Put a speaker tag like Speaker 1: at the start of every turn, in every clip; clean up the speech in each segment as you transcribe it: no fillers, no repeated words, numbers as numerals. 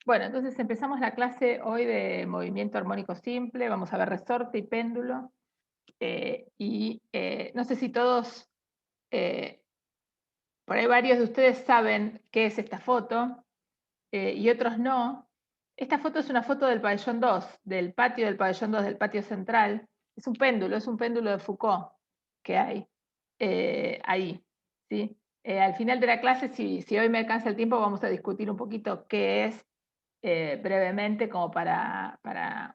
Speaker 1: Bueno, entonces empezamos la clase hoy de movimiento armónico simple, vamos a ver resorte y péndulo, no sé si todos, eh, por ahí varios de ustedes saben qué es esta foto, y otros no. Esta foto es una foto del pabellón 2, del patio del pabellón 2, del patio central. Es un péndulo de Foucault que hay ahí, ¿sí? Al final de la clase, si hoy me alcanza el tiempo, vamos a discutir un poquito qué es brevemente, como para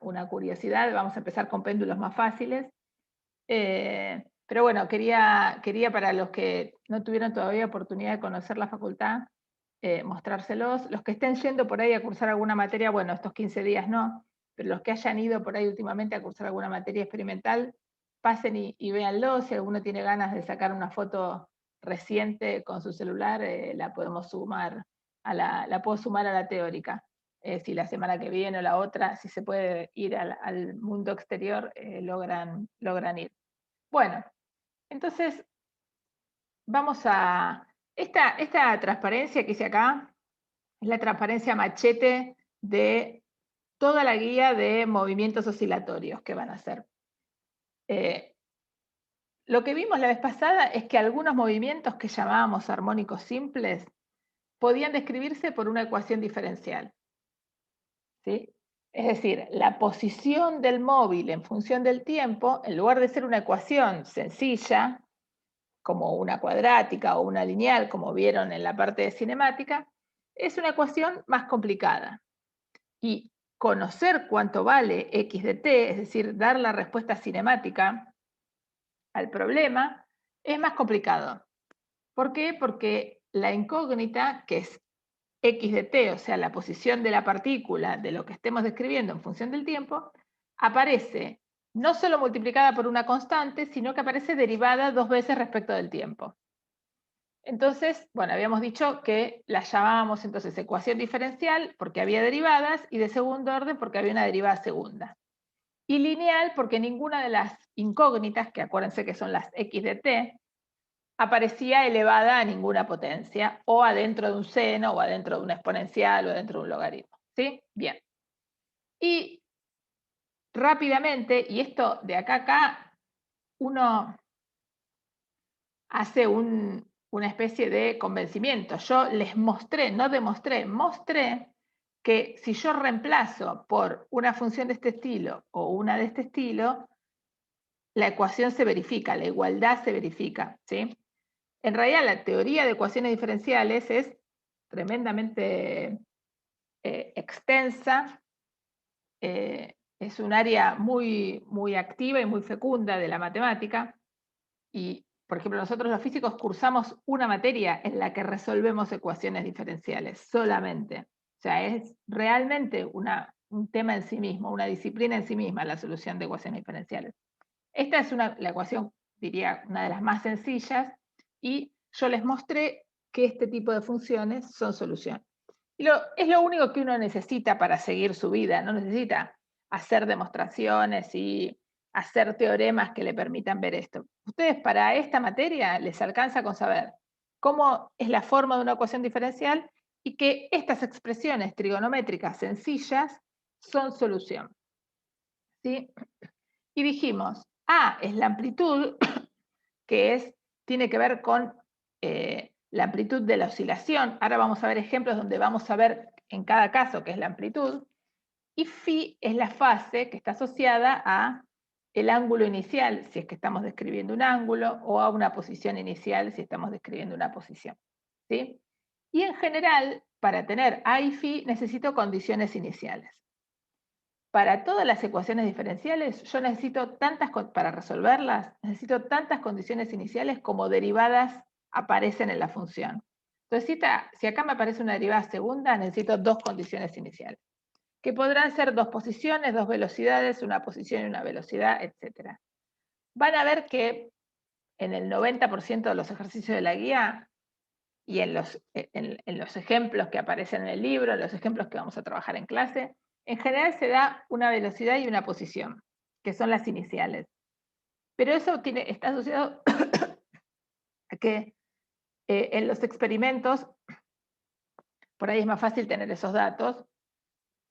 Speaker 1: una curiosidad. Vamos a empezar con péndulos más fáciles. Pero bueno, quería para los que no tuvieron todavía oportunidad de conocer la facultad, mostrárselos. Los que estén yendo por ahí a cursar alguna materia, bueno, estos 15 días no, pero los que hayan ido por ahí últimamente a cursar alguna materia experimental, pasen y véanlo. Si alguno tiene ganas de sacar una foto reciente con su celular, la podemos sumar la puedo sumar a la teórica. Si la semana que viene o la otra, si se puede ir al mundo exterior, logran ir. Bueno, entonces vamos a... Esta transparencia que hice acá es la transparencia machete de toda la guía de movimientos oscilatorios que van a hacer. Lo que vimos la vez pasada es que algunos movimientos que llamábamos armónicos simples podían describirse por una ecuación diferencial, ¿sí? Es decir, la posición del móvil en función del tiempo, en lugar de ser una ecuación sencilla, como una cuadrática o una lineal, como vieron en la parte de cinemática, es una ecuación más complicada. Y conocer cuánto vale x de t, es decir, dar la respuesta cinemática al problema, es más complicado. ¿Por qué? Porque la incógnita, que es x de t, o sea, la posición de la partícula de lo que estemos describiendo en función del tiempo, aparece no solo multiplicada por una constante, sino que aparece derivada 2 veces respecto del tiempo. Entonces, bueno, habíamos dicho que la llamábamos entonces ecuación diferencial porque había derivadas, y de segundo orden porque había una derivada segunda. Y lineal porque ninguna de las incógnitas, que acuérdense que son las x de t, aparecía elevada a ninguna potencia, o adentro de un seno, o adentro de una exponencial, o adentro de un logaritmo. ¿Sí? Bien. Y rápidamente, y esto de acá a acá, uno hace una especie de convencimiento. Yo les mostré, no demostré, mostré que si yo reemplazo por una función de este estilo o una de este estilo, la ecuación se verifica, la igualdad se verifica, ¿sí? En realidad, la teoría de ecuaciones diferenciales es tremendamente extensa, es un área muy activa y muy fecunda de la matemática. Y, por ejemplo, nosotros los físicos cursamos una materia en la que resolvemos ecuaciones diferenciales solamente. O sea, es realmente un tema en sí mismo, una disciplina en sí misma, la solución de ecuaciones diferenciales. Esta es la ecuación, diría, una de las más sencillas, y yo les mostré que este tipo de funciones son solución. Es lo único que uno necesita para seguir su vida, no necesita hacer demostraciones y hacer teoremas que le permitan ver esto. Ustedes para esta materia les alcanza con saber cómo es la forma de una ecuación diferencial y que estas expresiones trigonométricas sencillas son solución, ¿sí? Y dijimos, A es la amplitud, tiene que ver con la amplitud de la oscilación. Ahora vamos a ver ejemplos donde vamos a ver en cada caso qué es la amplitud. Y phi es la fase que está asociada a el ángulo inicial, si es que estamos describiendo un ángulo, o a una posición inicial, si estamos describiendo una posición, ¿sí? Y en general, para tener A y phi, necesito condiciones iniciales. Para todas las ecuaciones diferenciales, yo necesito para resolverlas, necesito tantas condiciones iniciales como derivadas aparecen en la función. Entonces, si acá me aparece una derivada segunda, necesito 2 condiciones iniciales, que podrán ser 2 posiciones, 2 velocidades, una posición y una velocidad, etc. Van a ver que en el 90% de los ejercicios de la guía y en los ejemplos que aparecen en el libro, en los ejemplos que vamos a trabajar en clase, en general se da una velocidad y una posición, que son las iniciales. Pero eso está asociado a que en los experimentos, por ahí es más fácil tener esos datos,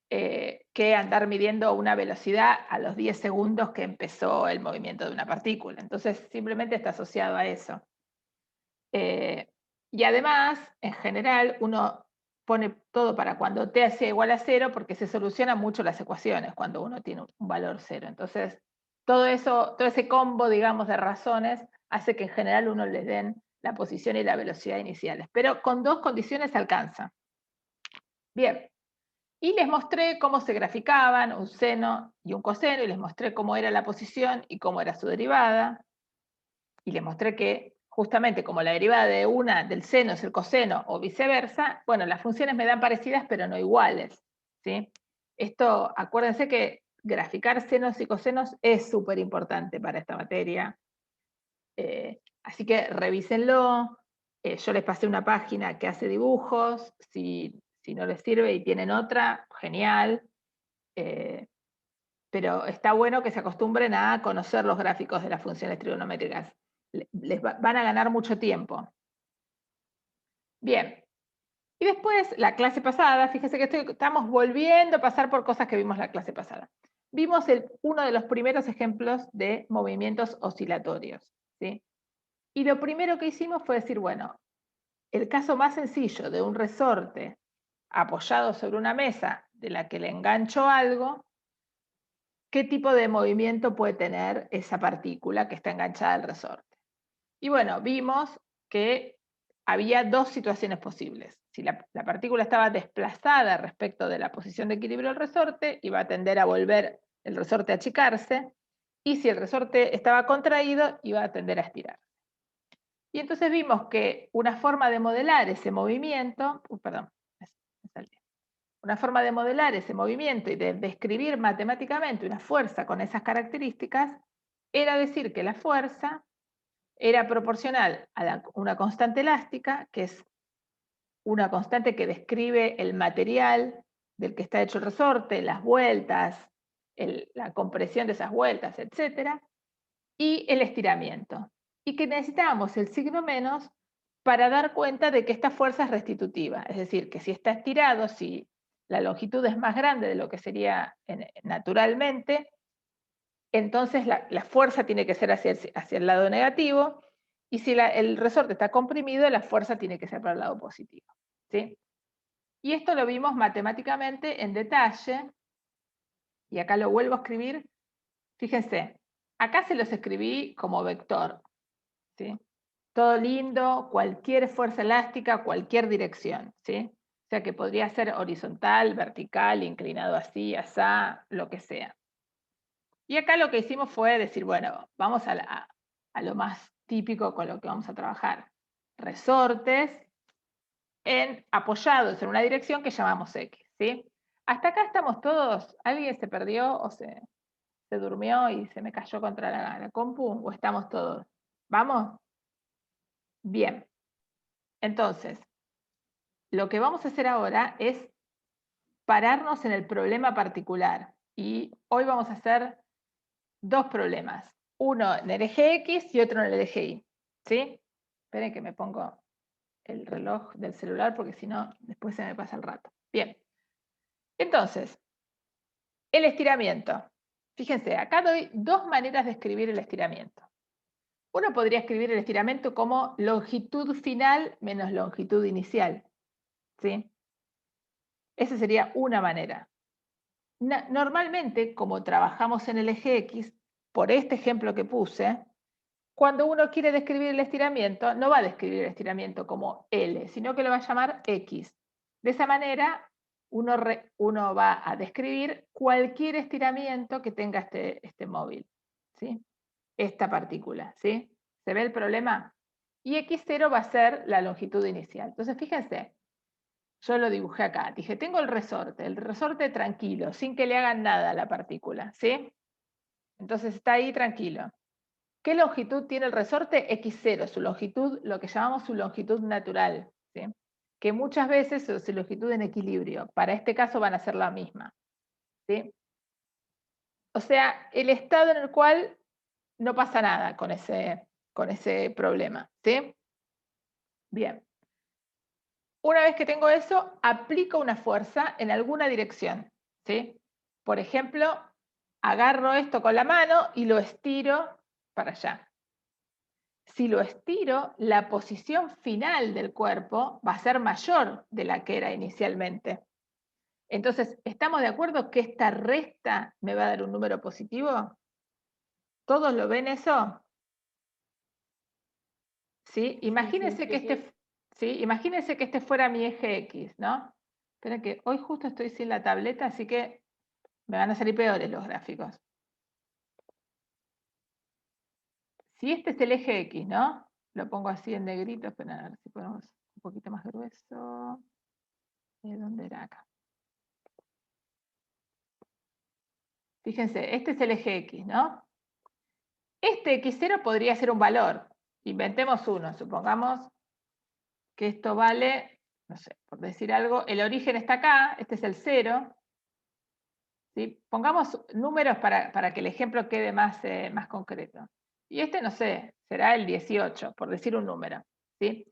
Speaker 1: que andar midiendo una velocidad a los 10 segundos que empezó el movimiento de una partícula. Entonces, simplemente está asociado a eso. Y además, en general, uno pone todo para cuando t sea igual a 0, porque se solucionan mucho las ecuaciones cuando uno tiene un valor 0. Entonces, todo eso, todo ese combo, digamos, de razones hace que en general uno le den la posición y la velocidad iniciales. Pero con dos condiciones alcanza. Bien. Y les mostré cómo se graficaban un seno y un coseno, y les mostré cómo era la posición y cómo era su derivada. Y les mostré que justamente como la derivada de una del seno es el coseno o viceversa, bueno, las funciones me dan parecidas pero no iguales, ¿sí? Esto, acuérdense que graficar senos y cosenos es súper importante para esta materia. Así que revísenlo. Yo les pasé una página que hace dibujos. Si no les sirve y tienen otra, genial. Pero está bueno que se acostumbren a conocer los gráficos de las funciones trigonométricas. Van a ganar mucho tiempo. Bien. Y después, la clase pasada, fíjense que estamos volviendo a pasar por cosas que vimos la clase pasada. Vimos uno de los primeros ejemplos de movimientos oscilatorios, ¿sí? Y lo primero que hicimos fue decir, bueno, el caso más sencillo de un resorte apoyado sobre una mesa de la que le engancho algo, ¿qué tipo de movimiento puede tener esa partícula que está enganchada al resorte? Y bueno, vimos que había dos situaciones posibles. Si la partícula estaba desplazada respecto de la posición de equilibrio del resorte, iba a tender a volver el resorte a achicarse, y si el resorte estaba contraído, iba a tender a estirar. Y entonces vimos que una forma de modelar ese movimiento, una forma de modelar ese movimiento y de describir matemáticamente una fuerza con esas características, era decir que la fuerza era proporcional a una constante elástica, que es una constante que describe el material del que está hecho el resorte, las vueltas, la compresión de esas vueltas, etc., y el estiramiento. Y que necesitábamos el signo menos para dar cuenta de que esta fuerza es restitutiva. Es decir, que si está estirado, si la longitud es más grande de lo que sería naturalmente, entonces la fuerza tiene que ser hacia el lado negativo, y si el resorte está comprimido, la fuerza tiene que ser para el lado positivo, ¿sí? Y esto lo vimos matemáticamente en detalle, y acá lo vuelvo a escribir. Fíjense, acá se los escribí como vector, ¿sí? Todo lindo, cualquier fuerza elástica, cualquier dirección, ¿sí? O sea que podría ser horizontal, vertical, inclinado así, asá, lo que sea. Y acá lo que hicimos fue decir, bueno, vamos a lo más típico con lo que vamos a trabajar. Resortes apoyados en una dirección que llamamos X, ¿sí? Hasta acá estamos todos. ¿Alguien se perdió o se durmió y se me cayó contra la compu? ¿O estamos todos? ¿Vamos? Bien. Entonces, lo que vamos a hacer ahora es pararnos en el problema particular. Y hoy vamos a hacer dos problemas. Uno en el eje X y otro en el eje Y. ¿Sí? Esperen que me pongo el reloj del celular porque si no, después se me pasa el rato. Bien. Entonces, el estiramiento. Fíjense, acá doy dos maneras de escribir el estiramiento. Uno podría escribir el estiramiento como longitud final menos longitud inicial, ¿sí? Esa sería una manera. Normalmente, como trabajamos en el eje X, por este ejemplo que puse, cuando uno quiere describir el estiramiento, no va a describir el estiramiento como L, sino que lo va a llamar X. De esa manera, uno va a describir cualquier estiramiento que tenga este móvil, ¿sí? Esta partícula, ¿sí? ¿Se ve el problema? Y X0 va a ser la longitud inicial. Entonces, fíjense, yo lo dibujé acá. Dije, tengo el resorte tranquilo, sin que le hagan nada a la partícula, ¿sí? Entonces está ahí tranquilo. ¿Qué longitud tiene el resorte? X0, su longitud, lo que llamamos su longitud natural, ¿sí? Que muchas veces es su longitud en equilibrio. Para este caso van a ser la misma, ¿sí? O sea, el estado en el cual no pasa nada con ese problema, ¿sí? Bien. Una vez que tengo eso, aplico una fuerza en alguna dirección, ¿sí? Por ejemplo, agarro esto con la mano y lo estiro para allá. Si lo estiro, la posición final del cuerpo va a ser mayor de la que era inicialmente. Entonces, ¿estamos de acuerdo que esta resta me va a dar un número positivo? ¿Todos lo ven eso? ¿Sí? Imagínense que imagínense que este fuera mi eje X, ¿no? Esperen que hoy justo estoy sin la tableta, así que me van a salir peores los gráficos. Si este es el eje X, ¿no? Lo pongo así en negrito, esperen a ver si ponemos un poquito más grueso. ¿Dónde era acá? Fíjense, este es el eje X, ¿no? Este X0 podría ser un valor. Inventemos uno, supongamos que esto vale, no sé, por decir algo, el origen está acá, este es el 0. ¿Sí? Pongamos números para que el ejemplo quede más, más concreto. Y este, no sé, será el 18, por decir un número. ¿Sí?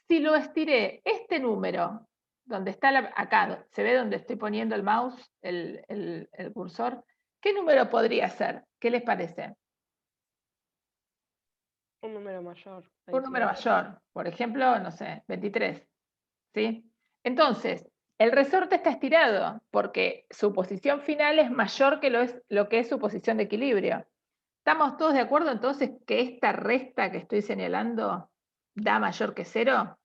Speaker 1: Si lo estiré, este número, donde está acá, se ve donde estoy poniendo el mouse, el cursor, ¿qué número podría ser? ¿Qué les parece?
Speaker 2: Un número mayor.
Speaker 1: Un número mayor, por ejemplo, no sé, 23. ¿Sí? Entonces, el resorte está estirado porque su posición final es mayor que lo que es su posición de equilibrio. ¿Estamos todos de acuerdo entonces que esta resta que estoy señalando da mayor que 0?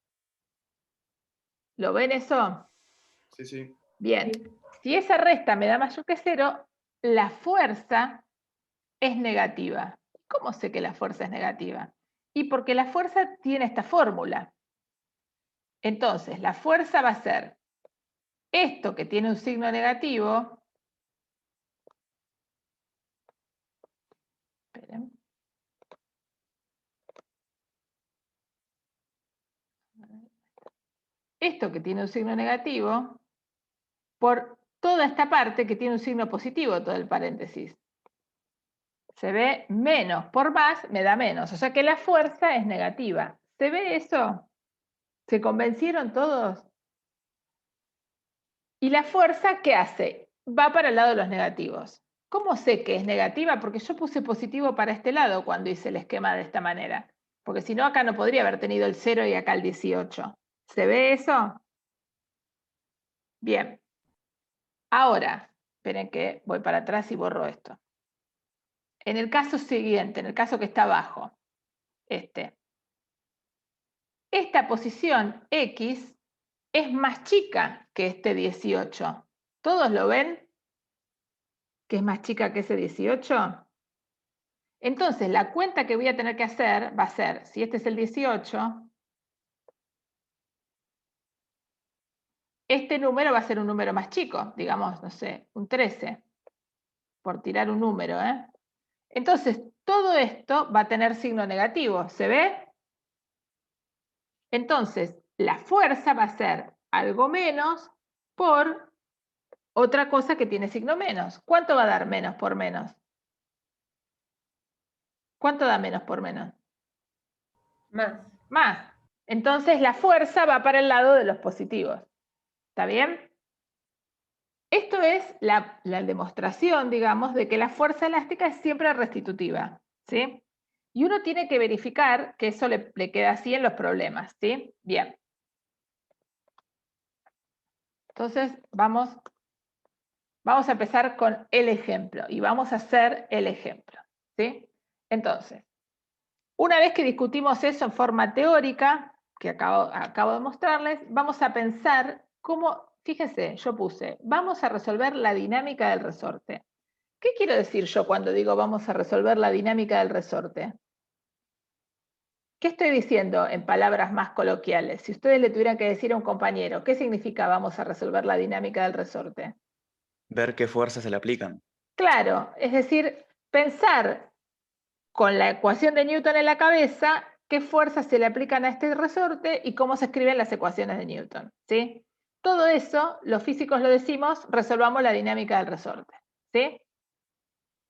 Speaker 1: ¿Lo ven eso?
Speaker 3: Sí, sí.
Speaker 1: Bien. Si esa resta me da mayor que 0, la fuerza es negativa. ¿Cómo sé que la fuerza es negativa? Y porque la fuerza tiene esta fórmula. Entonces, la fuerza va a ser esto que tiene un signo negativo. Esperen. Esto que tiene un signo negativo por toda esta parte que tiene un signo positivo, todo el paréntesis. Se ve menos por más, me da menos. O sea que la fuerza es negativa. ¿Se ve eso? ¿Se convencieron todos? ¿Y la fuerza qué hace? Va para el lado de los negativos. ¿Cómo sé que es negativa? Porque yo puse positivo para este lado cuando hice el esquema de esta manera. Porque si no, acá no podría haber tenido el 0 y acá el 18. ¿Se ve eso? Bien. Ahora, esperen que voy para atrás y borro esto. En el caso siguiente, en el caso que está abajo, esta posición X es más chica que este 18. ¿Todos lo ven? ¿Que es más chica que ese 18? Entonces, la cuenta que voy a tener que hacer va a ser, si este es el 18, este número va a ser un número más chico, digamos, no sé, un 13, por tirar un número, ¿eh? Entonces, todo esto va a tener signo negativo, ¿se ve? Entonces, la fuerza va a ser algo menos por otra cosa que tiene signo menos. ¿Cuánto va a dar menos por menos? ¿Cuánto da menos por menos?
Speaker 2: Más.
Speaker 1: Más. Entonces, la fuerza va para el lado de los positivos. ¿Está bien? Esto es la demostración, digamos, de que la fuerza elástica es siempre restitutiva, ¿sí? Y uno tiene que verificar que eso le queda así en los problemas, ¿sí? Bien. Entonces, vamos a empezar con el ejemplo y vamos a hacer el ejemplo, ¿sí? Entonces, una vez que discutimos eso en forma teórica, que acabo de mostrarles, vamos a pensar cómo, fíjense, yo puse, vamos a resolver la dinámica del resorte. ¿Qué quiero decir yo cuando digo vamos a resolver la dinámica del resorte? ¿Qué estoy diciendo en palabras más coloquiales? Si ustedes le tuvieran que decir a un compañero, ¿qué significa vamos a resolver la dinámica del resorte?
Speaker 3: Ver qué fuerzas se le aplican.
Speaker 1: Claro, es decir, pensar con la ecuación de Newton en la cabeza qué fuerzas se le aplican a este resorte y cómo se escriben las ecuaciones de Newton, ¿sí? Todo eso, los físicos lo decimos, resolvamos la dinámica del resorte, ¿sí?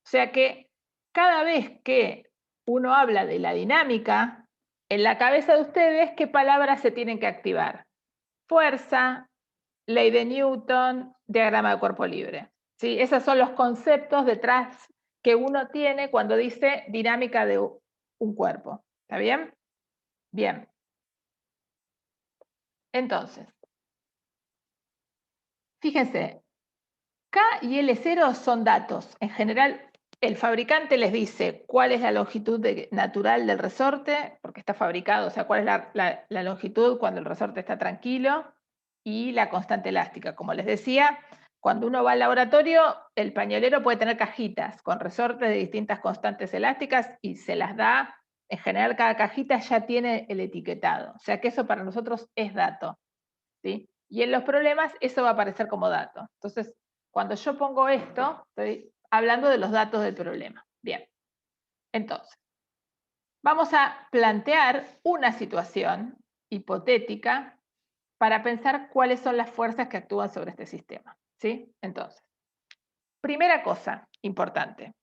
Speaker 1: O sea que cada vez que uno habla de la dinámica, en la cabeza de ustedes, ¿qué palabras se tienen que activar? Fuerza, ley de Newton, diagrama de cuerpo libre. ¿Sí? Esos son los conceptos detrás que uno tiene cuando dice dinámica de un cuerpo. ¿Está bien? Bien. Entonces, fíjense, K y L0 son datos. En general, el fabricante les dice cuál es la longitud natural del resorte, porque está fabricado, o sea, cuál es la longitud cuando el resorte está tranquilo, y la constante elástica. Como les decía, cuando uno va al laboratorio, el pañolero puede tener cajitas con resortes de distintas constantes elásticas y se las da. En general, cada cajita ya tiene el etiquetado. O sea que eso para nosotros es dato, ¿sí? Y en los problemas eso va a aparecer como dato. Entonces, cuando yo pongo esto, estoy hablando de los datos del problema. Bien. Entonces, vamos a plantear una situación hipotética para pensar cuáles son las fuerzas que actúan sobre este sistema. ¿Sí? Entonces, primera cosa importante.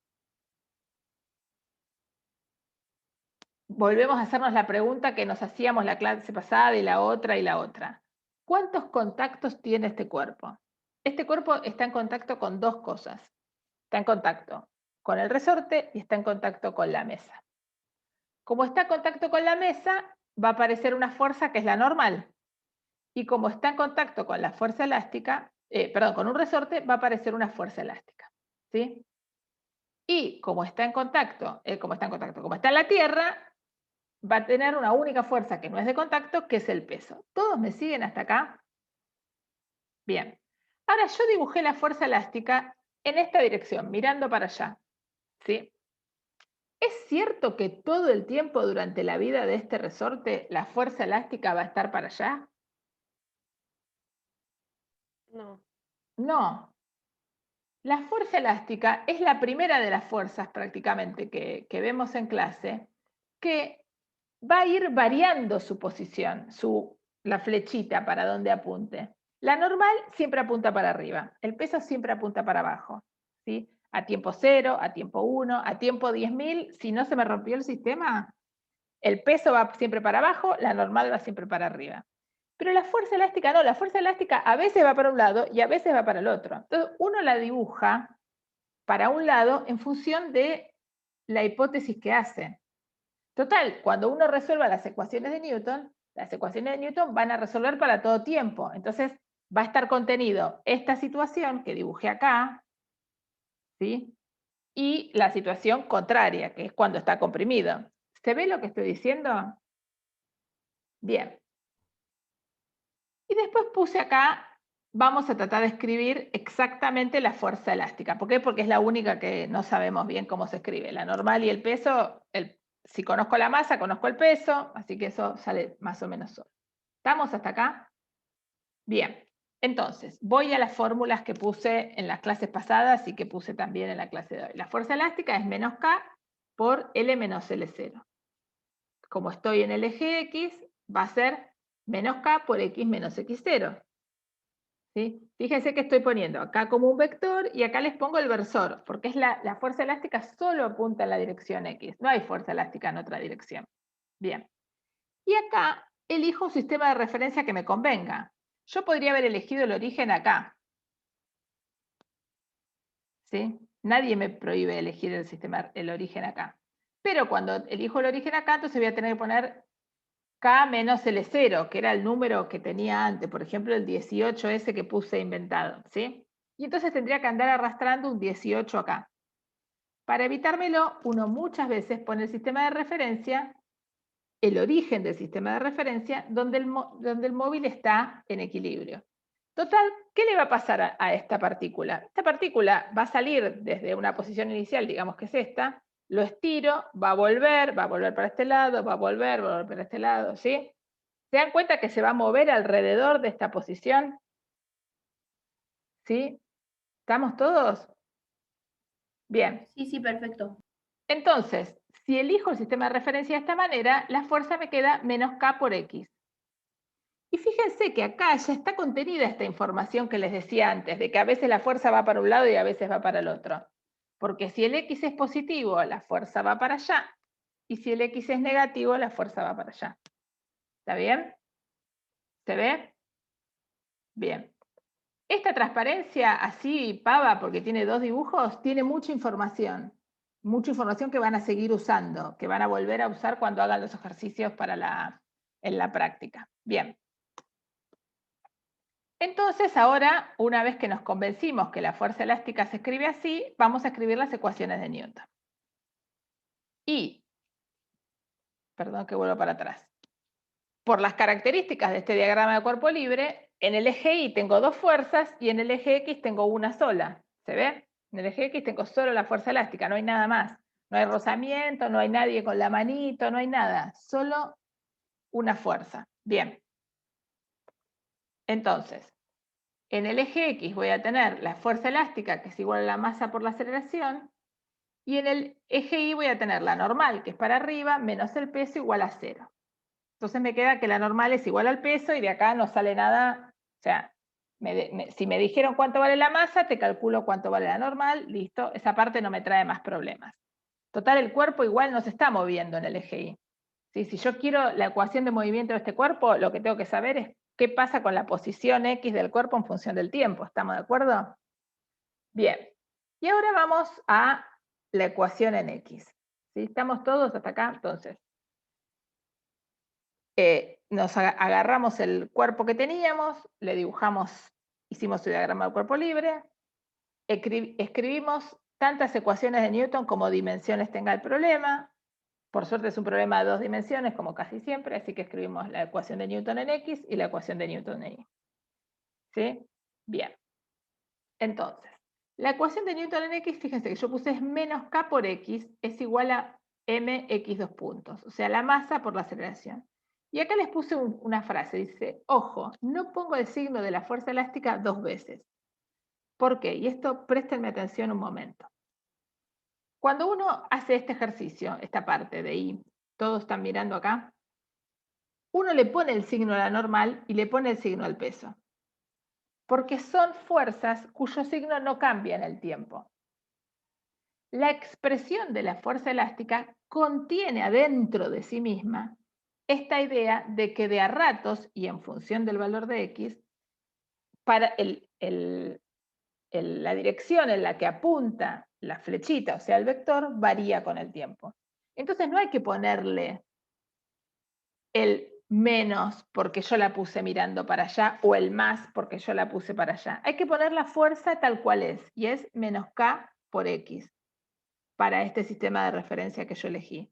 Speaker 1: Volvemos a hacernos la pregunta que nos hacíamos la clase pasada y la otra y la otra. ¿Cuántos contactos tiene este cuerpo? Este cuerpo está en contacto con dos cosas. Está en contacto con el resorte y está en contacto con la mesa. Como está en contacto con la mesa, va a aparecer una fuerza que es la normal. Y como está en contacto con la fuerza elástica, con un resorte, va a aparecer una fuerza elástica. ¿Sí? Y como está en contacto, como está en la Tierra, va a tener una única fuerza que no es de contacto, que es el peso. ¿Todos me siguen hasta acá? Bien. Ahora yo dibujé la fuerza elástica en esta dirección, mirando para allá. ¿Sí? ¿Es cierto que todo el tiempo durante la vida de este resorte la fuerza elástica va a estar para allá?
Speaker 2: No.
Speaker 1: No. La fuerza elástica es la primera de las fuerzas prácticamente que vemos en clase, que va a ir variando su posición, la flechita para donde apunte. La normal siempre apunta para arriba, el peso siempre apunta para abajo. ¿Sí? A tiempo 0, a tiempo 1, a tiempo 10.000, si no se me rompió el sistema, el peso va siempre para abajo, la normal va siempre para arriba. Pero la fuerza elástica no, la fuerza elástica a veces va para un lado y a veces va para el otro. Entonces uno la dibuja para un lado en función de la hipótesis que hace. Total, cuando uno resuelva las ecuaciones de Newton van a resolver para todo tiempo. Entonces va a estar contenido esta situación que dibujé acá, ¿sí? Y la situación contraria, que es cuando está comprimido. ¿Se ve lo que estoy diciendo? Bien. Y después puse acá, vamos a tratar de escribir exactamente la fuerza elástica. ¿Por qué? Porque es la única que no sabemos bien cómo se escribe. La normal y el peso, si conozco la masa, conozco el peso, así que eso sale más o menos solo. ¿Estamos hasta acá? Bien. Entonces, voy a las fórmulas que puse en las clases pasadas y que puse también en la clase de hoy. La fuerza elástica es menos K por L menos L0. Como estoy en el eje X, va a ser menos K por X menos X0. ¿Sí? Fíjense que estoy poniendo acá como un vector y acá les pongo el versor, porque es la fuerza elástica solo apunta en la dirección X, no hay fuerza elástica en otra dirección. Bien. Y acá elijo un sistema de referencia que me convenga. Yo podría haber elegido el origen acá. ¿Sí? Nadie me prohíbe elegir el origen acá. Pero cuando elijo el origen acá, entonces voy a tener que poner K menos L0, que era el número que tenía antes, por ejemplo, el 18 que puse inventado, ¿sí? Y entonces tendría que andar arrastrando un 18 acá. Para evitármelo, uno muchas veces pone el sistema de referencia, el origen del sistema de referencia, donde el móvil está en equilibrio. Total, ¿qué le va a pasar a esta partícula? Esta partícula va a salir desde una posición inicial, digamos que es esta, lo estiro, va a volver para este lado, va a volver para este lado, ¿sí? ¿Se dan cuenta que se va a mover alrededor de esta posición? ¿Sí? ¿Estamos todos? Bien.
Speaker 4: Sí, sí, perfecto.
Speaker 1: Entonces, si elijo el sistema de referencia de esta manera, la fuerza me queda menos K por X. Y fíjense que acá ya está contenida esta información que les decía antes, de que a veces la fuerza va para un lado y a veces va para el otro. Porque si el X es positivo, la fuerza va para allá. Y si el X es negativo, la fuerza va para allá. ¿Está bien? ¿Se ve? Bien. Esta transparencia, así pava, porque tiene 2 dibujos, tiene mucha información que van a seguir usando, que van a volver a usar cuando hagan los ejercicios en la práctica. Bien. Entonces, ahora, una vez que nos convencimos que la fuerza elástica se escribe así, vamos a escribir las ecuaciones de Newton. Y, perdón que vuelvo para atrás. Por las características de este diagrama de cuerpo libre, en el eje Y tengo 2 fuerzas y en el eje X tengo una sola. ¿Se ve? En el eje X tengo solo la fuerza elástica, no hay nada más. No hay rozamiento, no hay nadie con la manito, no hay nada. Solo una fuerza. Bien. Entonces, en el eje X voy a tener la fuerza elástica, que es igual a la masa por la aceleración, y en el eje Y voy a tener la normal, que es para arriba, menos el peso igual a 0. Entonces me queda que la normal es igual al peso y de acá no sale nada. O sea, si me dijeron cuánto vale la masa, te calculo cuánto vale la normal, listo, esa parte no me trae más problemas. Total, el cuerpo igual no se está moviendo en el eje Y. ¿Sí? Si yo quiero la ecuación de movimiento de este cuerpo, lo que tengo que saber es qué pasa con la posición X del cuerpo en función del tiempo. ¿Estamos de acuerdo? Bien. Y ahora vamos a la ecuación en X. ¿Sí? ¿Estamos todos hasta acá? Entonces, nos agarramos el cuerpo que teníamos, le dibujamos, hicimos el diagrama del cuerpo libre, escribimos tantas ecuaciones de Newton como dimensiones tenga el problema. Por suerte es un problema de 2 dimensiones, como casi siempre, así que escribimos la ecuación de Newton en X y la ecuación de Newton en Y. ¿Sí? Bien. Entonces, la ecuación de Newton en X, fíjense que yo puse es menos K por X, es igual a mx 2 puntos, o sea, la masa por la aceleración. Y acá les puse una frase, dice, ojo, no pongo el signo de la fuerza elástica 2 veces. ¿Por qué? Y esto, préstenme atención un momento. Cuando uno hace este ejercicio, esta parte de Y, todos están mirando acá, uno le pone el signo a la normal y le pone el signo al peso. Porque son fuerzas cuyo signo no cambia en el tiempo. La expresión de la fuerza elástica contiene adentro de sí misma esta idea de que de a ratos y en función del valor de X, para la dirección en la que apunta la flechita, o sea, el vector, varía con el tiempo. Entonces no hay que ponerle el menos porque yo la puse mirando para allá o el más porque yo la puse para allá. Hay que poner la fuerza tal cual es, y es menos K por X para este sistema de referencia que yo elegí.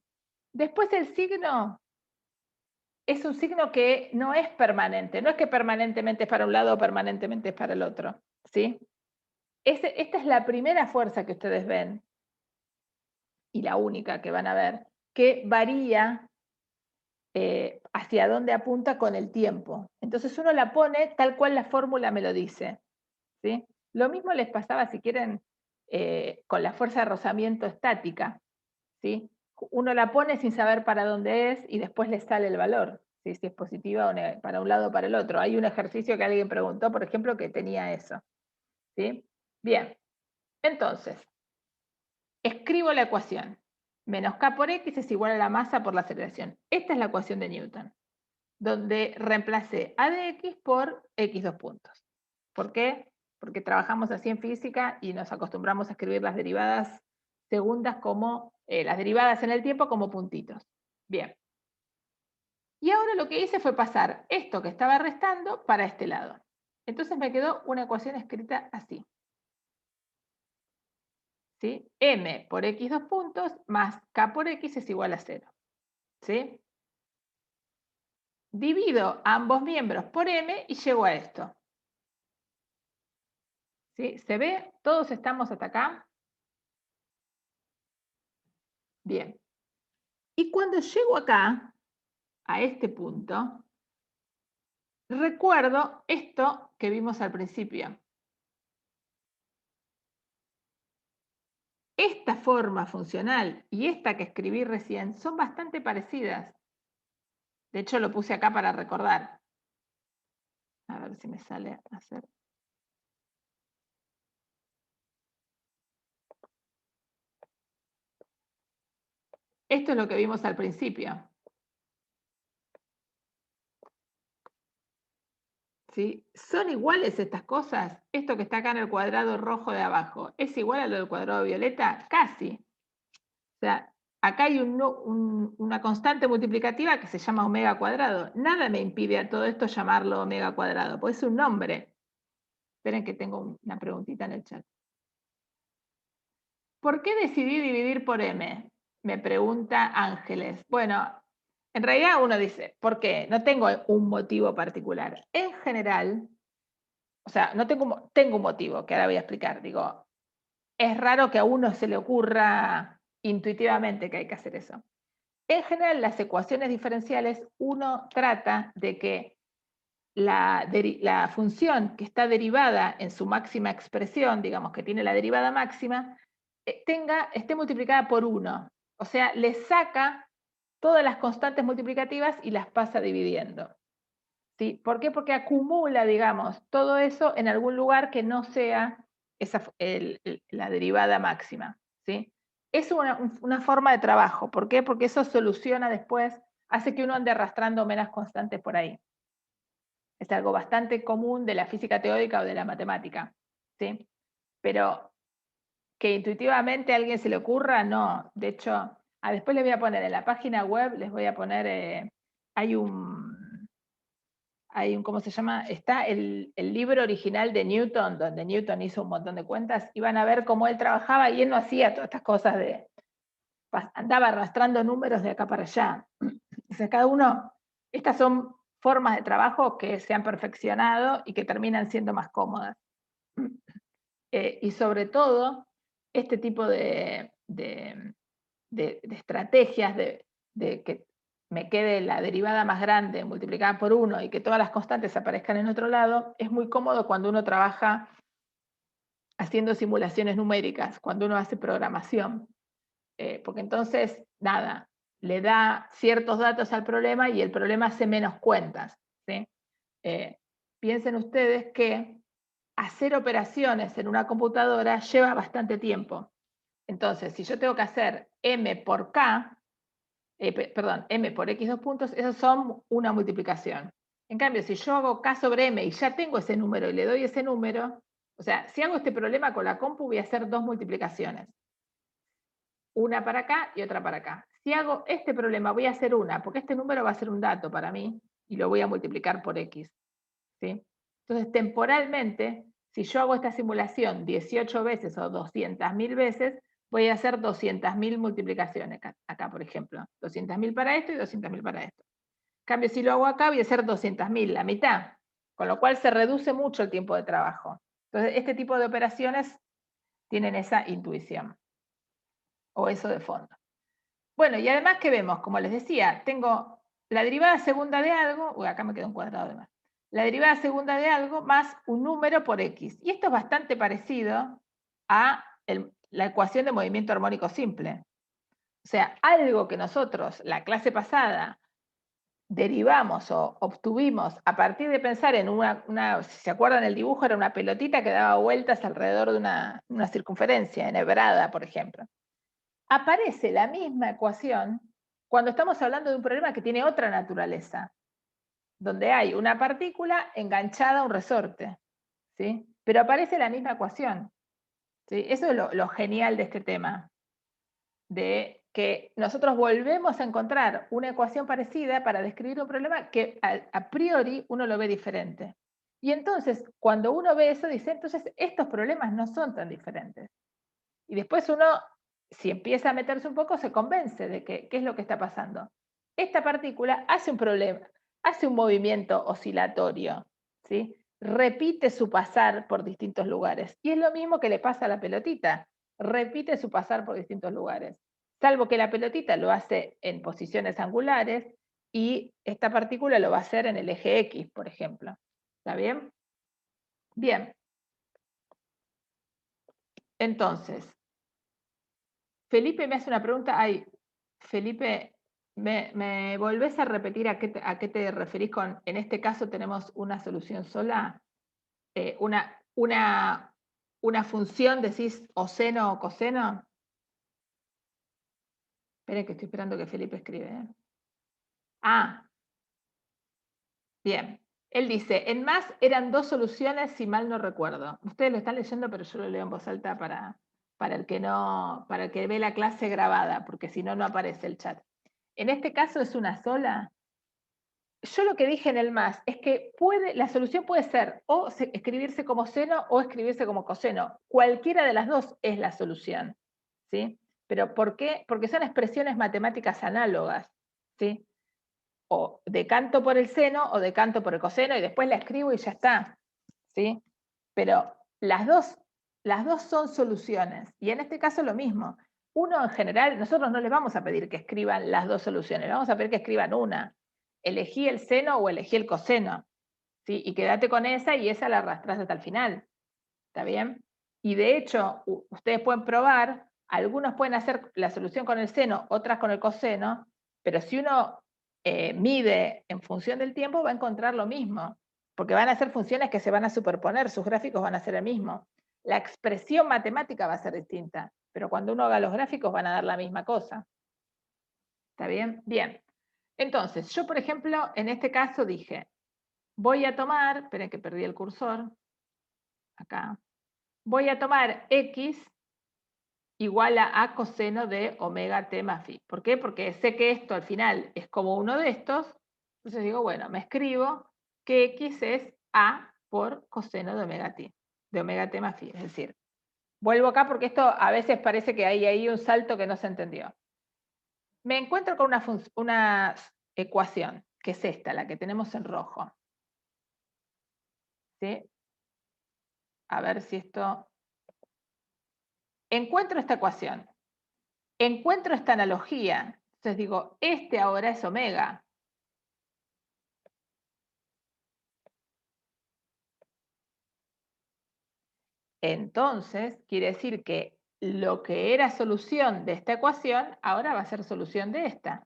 Speaker 1: Después el signo es un signo que no es permanente, no es que permanentemente es para un lado o permanentemente es para el otro, ¿sí? Esta es la primera fuerza que ustedes ven, y la única que van a ver, que varía hacia dónde apunta con el tiempo. Entonces uno la pone tal cual la fórmula me lo dice, ¿sí? Lo mismo les pasaba, si quieren, con la fuerza de rozamiento estática, ¿sí? Uno la pone sin saber para dónde es y después le sale el valor, ¿sí? Si es positiva o para un lado o para el otro. Hay un ejercicio que alguien preguntó, por ejemplo, que tenía eso, ¿sí? Bien, entonces, escribo la ecuación. Menos K por X es igual a la masa por la aceleración. Esta es la ecuación de Newton, donde reemplacé A de X por X 2 puntos. ¿Por qué? Porque trabajamos así en física y nos acostumbramos a escribir las derivadas segundas como, las derivadas en el tiempo como puntitos. Bien. Y ahora lo que hice fue pasar esto que estaba restando para este lado. Entonces me quedó una ecuación escrita así. ¿Sí? M por X 2 puntos más K por X es igual a 0. ¿Sí? Divido ambos miembros por M y llego a esto. ¿Sí? ¿Se ve? ¿Todos estamos hasta acá? Bien. Y cuando llego acá, a este punto, recuerdo esto que vimos al principio. Esta forma funcional y esta que escribí recién son bastante parecidas. De hecho, lo puse acá para recordar. A ver si me sale a hacer. Esto es lo que vimos al principio. ¿sí? ¿Son iguales estas cosas? Esto que está acá en el cuadrado rojo de abajo, ¿es igual a lo del cuadrado violeta? Casi. O sea, acá hay una constante multiplicativa que se llama omega cuadrado. Nada me impide a todo esto llamarlo omega cuadrado, porque es un nombre. Esperen que tengo una preguntita en el chat. ¿Por qué decidí dividir por m? Me pregunta Ángeles. Bueno, en realidad uno dice, ¿por qué? No tengo un motivo particular. En general, o sea, no tengo un motivo que ahora voy a explicar. Digo, es raro que a uno se le ocurra intuitivamente que hay que hacer eso. En general, las ecuaciones diferenciales, uno trata de que la función que está derivada en su máxima expresión, digamos que tiene la derivada máxima, esté multiplicada por 1. O sea, le saca todas las constantes multiplicativas y las pasa dividiendo. ¿Sí? ¿Por qué? Porque acumula, digamos, todo eso en algún lugar que no sea la derivada máxima. ¿Sí? Es una forma de trabajo. ¿Por qué? Porque eso soluciona después, hace que uno ande arrastrando menos constantes por ahí. Es algo bastante común de la física teórica o de la matemática. ¿Sí? Pero que intuitivamente a alguien se le ocurra, no. De hecho, después les voy a poner en la página web, les voy a poner, hay un, ¿cómo se llama? Está el libro original de Newton, donde Newton hizo un montón de cuentas, y van a ver cómo él trabajaba y él no hacía todas estas cosas andaba arrastrando números de acá para allá. O sea, cada uno, estas son formas de trabajo que se han perfeccionado y que terminan siendo más cómodas. Y sobre todo, este tipo de estrategias de que me quede la derivada más grande multiplicada por 1 y que todas las constantes aparezcan en otro lado, es muy cómodo cuando uno trabaja haciendo simulaciones numéricas, cuando uno hace programación. Porque entonces, nada, le da ciertos datos al problema y el problema hace menos cuentas. ¿Sí? Piensen ustedes que hacer operaciones en una computadora lleva bastante tiempo. Entonces, si yo tengo que hacer m por k, perdón, m por x 2 puntos, esos son una multiplicación. En cambio, si yo hago k sobre m y ya tengo ese número y le doy ese número, o sea, si hago este problema con la compu voy a hacer 2 multiplicaciones. Una para acá y otra para acá. Si hago este problema voy a hacer una, porque este número va a ser un dato para mí y lo voy a multiplicar por x. ¿Sí? Entonces, temporalmente, si yo hago esta simulación 18 veces o 200.000 veces, voy a hacer 200.000 multiplicaciones acá, por ejemplo. 200.000 para esto y 200.000 para esto. En cambio, si lo hago acá, voy a hacer 200.000, la mitad. Con lo cual se reduce mucho el tiempo de trabajo. Entonces, este tipo de operaciones tienen esa intuición. O eso de fondo. Bueno, y además, ¿qué vemos? Como les decía, tengo la derivada segunda de algo, uy, acá me quedó un cuadrado de más. La derivada segunda de algo más un número por x. Y esto es bastante parecido a la ecuación de movimiento armónico simple. O sea, algo que nosotros, la clase pasada, derivamos o obtuvimos a partir de pensar en si se acuerdan el dibujo, era una pelotita que daba vueltas alrededor de una circunferencia enhebrada, por ejemplo. Aparece la misma ecuación cuando estamos hablando de un problema que tiene otra naturaleza, donde hay una partícula enganchada a un resorte, ¿sí? Pero aparece la misma ecuación. ¿Sí? Eso es lo genial de este tema, de que nosotros volvemos a encontrar una ecuación parecida para describir un problema que a priori uno lo ve diferente. Y entonces, cuando uno ve eso, dice, entonces estos problemas no son tan diferentes. Y después uno, si empieza a meterse un poco, se convence de qué es lo que está pasando. Esta partícula hace un problema, hace un movimiento oscilatorio, ¿sí? Repite su pasar por distintos lugares. Y es lo mismo que le pasa a la pelotita, repite su pasar por distintos lugares. Salvo que la pelotita lo hace en posiciones angulares y esta partícula lo va a hacer en el eje X, por ejemplo. ¿Está bien? Bien. Entonces, Felipe me hace una pregunta. Ay, Felipe, ¿me volvés a repetir a qué te referís con, en este caso tenemos una solución sola? Una función, decís, o seno o coseno. Esperen que estoy esperando que Felipe escribe. Ah, bien. Él dice, en más eran 2 soluciones, si mal no recuerdo. Ustedes lo están leyendo, pero yo lo leo en voz alta para el que ve la clase grabada, porque si no, no aparece el chat. En este caso es una sola. Yo lo que dije en el más es que la solución puede ser o escribirse como seno o escribirse como coseno. Cualquiera de las dos es la solución, ¿sí? ¿Pero por qué? Porque son expresiones matemáticas análogas, ¿sí? O decanto por el seno o decanto por el coseno y después la escribo y ya está, ¿sí? Pero las dos son soluciones. Y en este caso lo mismo. Uno en general, nosotros no les vamos a pedir que escriban las dos soluciones, les vamos a pedir que escriban una. Elegí el seno o elegí el coseno, ¿sí? Y quédate con esa y esa la arrastrás hasta el final. ¿Está bien? Y de hecho, ustedes pueden probar, algunos pueden hacer la solución con el seno, otras con el coseno, pero si uno mide en función del tiempo, va a encontrar lo mismo, porque van a ser funciones que se van a superponer, sus gráficos van a ser el mismo. La expresión matemática va a ser distinta, pero cuando uno haga los gráficos van a dar la misma cosa. ¿Está bien? Bien. Entonces, yo, por ejemplo, en este caso dije, voy a tomar, esperen que perdí el cursor, acá, voy a tomar x igual a coseno de omega t más phi. ¿Por qué? Porque sé que esto al final es como uno de estos, entonces digo, bueno, me escribo que x es a por coseno de omega t más phi. Es decir, vuelvo acá porque esto a veces parece que hay ahí un salto que no se entendió. Me encuentro con una ecuación, que es esta, la que tenemos en rojo. ¿Sí? A ver si esto... Encuentro esta ecuación. Encuentro esta analogía. Entonces digo, este ahora es omega. Entonces, quiere decir que lo que era solución de esta ecuación, ahora va a ser solución de esta.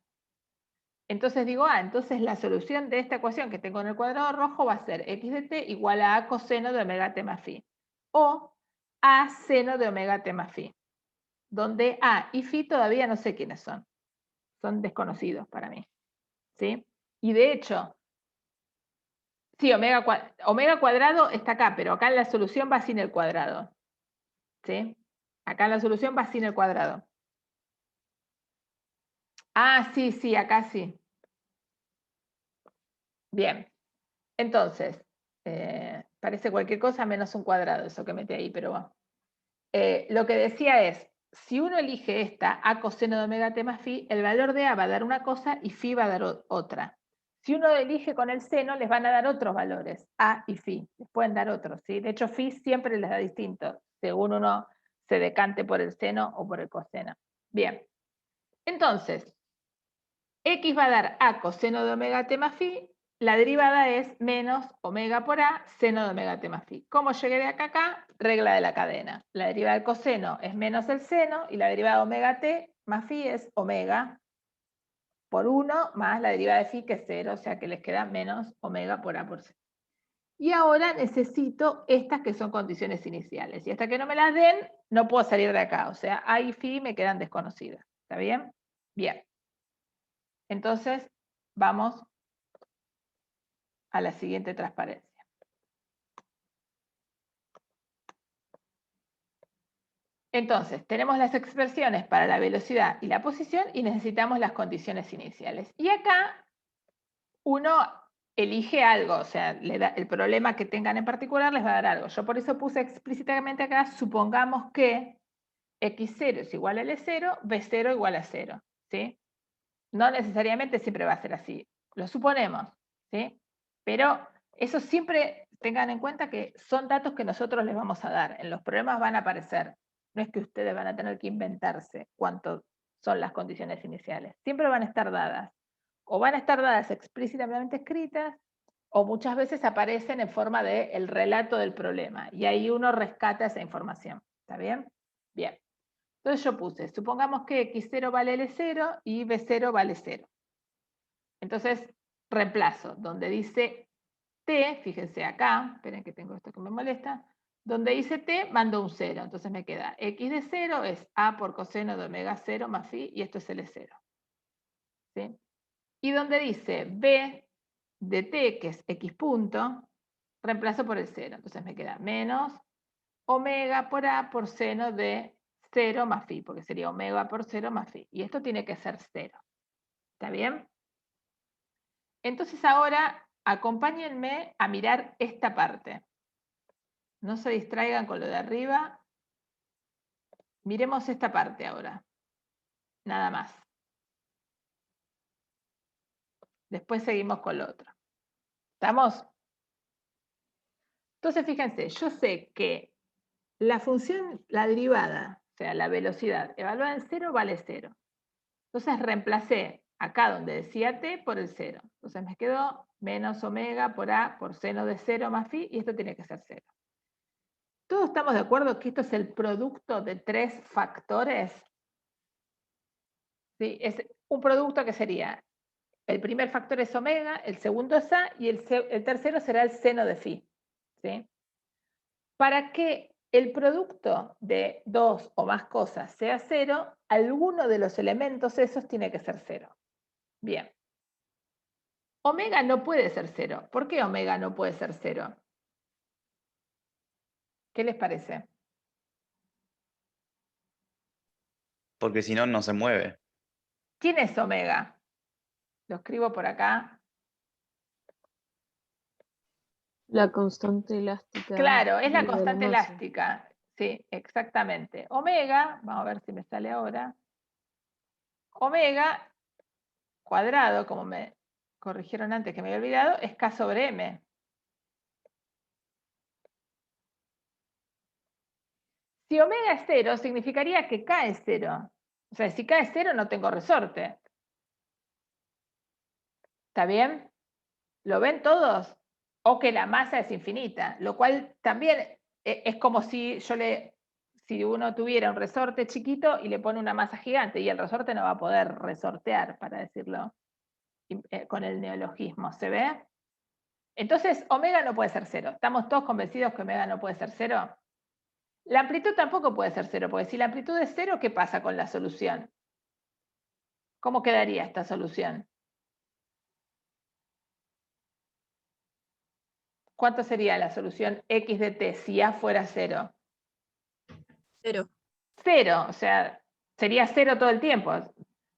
Speaker 1: Entonces digo, entonces la solución de esta ecuación que tengo en el cuadrado rojo va a ser x de t igual a coseno de omega t más phi. O a seno de omega t más phi. Donde a y phi todavía no sé quiénes son. Son desconocidos para mí. ¿Sí? Y de hecho, sí, omega cuadrado está acá, pero acá en la solución va sin el cuadrado. ¿Sí? Acá en la solución va sin el cuadrado. Ah, sí, sí, acá sí. Bien. Entonces, parece cualquier cosa menos un cuadrado, eso que metí ahí, pero bueno. Lo que decía es, si uno elige esta, a coseno de omega t más phi, el valor de a va a dar una cosa y phi va a dar otra. Si uno elige con el seno, les van a dar otros valores, a y phi. Les pueden dar otros, ¿sí? De hecho, phi siempre les da distinto, según uno se decante por el seno o por el coseno. Bien. Entonces, x va a dar a coseno de omega t más phi, la derivada es menos omega por a seno de omega t más phi. ¿Cómo llegué de acá a acá? Regla de la cadena. La derivada del coseno es menos el seno y la derivada de omega t más phi es omega por 1 más la derivada de phi que es 0, o sea que les queda menos omega por a por c. Y ahora necesito estas que son condiciones iniciales. Y hasta que no me las den, no puedo salir de acá. O sea, a y phi me quedan desconocidas. ¿Está bien? Bien. Entonces, vamos a la siguiente transparencia. Entonces, tenemos las expresiones para la velocidad y la posición y necesitamos las condiciones iniciales. Y acá uno elige algo, o sea, el problema que tengan en particular les va a dar algo. Yo por eso puse explícitamente acá, supongamos que x0 es igual a L0, B0 igual a 0. ¿Sí? No necesariamente siempre va a ser así, lo suponemos, ¿sí? Pero eso siempre tengan en cuenta que son datos que nosotros les vamos a dar. En los problemas van a aparecer. No es que ustedes van a tener que inventarse cuánto son las condiciones iniciales. Siempre van a estar dadas. O van a estar dadas explícitamente escritas, o muchas veces aparecen en forma de el relato del problema. Y ahí uno rescata esa información. ¿Está bien? Bien. Entonces yo puse, supongamos que x0 vale L0 y B0 vale 0. Entonces reemplazo, donde dice t, fíjense acá, esperen que tengo esto que me molesta, donde dice t, mando un 0, entonces me queda x de 0 es a por coseno de omega 0 más phi, y esto es L0. ¿Sí? Y donde dice b de t, que es x punto, reemplazo por el 0. Entonces me queda menos omega por a por seno de 0 más phi, porque sería omega por 0 más phi. Y esto tiene que ser 0. ¿Está bien? Entonces ahora acompáñenme a mirar esta parte. No se distraigan con lo de arriba. Miremos esta parte ahora. Nada más. Después seguimos con lo otro. ¿Estamos? Entonces fíjense, yo sé que la función, la derivada, o sea, la velocidad evaluada en 0 vale 0. Entonces reemplacé acá donde decía t por el 0. Entonces me quedó menos omega por a por seno de 0 más phi, y esto tiene que ser 0. ¿Todos estamos de acuerdo que esto es el producto de 3 factores? ¿Sí? Es un producto que sería, el primer factor es omega, el segundo es a, y el tercero será el seno de phi. ¿Sí? Para que el producto de 2 o más cosas sea 0, alguno de los elementos esos tiene que ser 0. Bien. Omega no puede ser 0. ¿Por qué omega no puede ser 0? ¿Qué les parece?
Speaker 3: Porque si no, no se mueve.
Speaker 1: ¿Quién es omega? Lo escribo por acá.
Speaker 2: La constante elástica.
Speaker 1: Claro, es la
Speaker 2: de
Speaker 1: constante
Speaker 2: masa.
Speaker 1: elástica. Sí, exactamente. Omega, vamos a ver si me sale ahora. Omega cuadrado, como me corrigieron antes que me había olvidado, es K sobre M. Si omega es 0, significaría que K es 0. O sea, si K es 0, no tengo resorte. ¿Está bien? ¿Lo ven todos? O que la masa es infinita, lo cual también es como si si uno tuviera un resorte chiquito y le pone una masa gigante, y el resorte no va a poder resortear, para decirlo con el neologismo, ¿se ve? Entonces, omega no puede ser 0. ¿Estamos todos convencidos que omega no puede ser 0? La amplitud tampoco puede ser 0, porque si la amplitud es 0, ¿qué pasa con la solución? ¿Cómo quedaría esta solución? ¿Cuánto sería la solución x de t si a fuera 0?
Speaker 4: 0.
Speaker 1: 0, o sea, sería 0 todo el tiempo.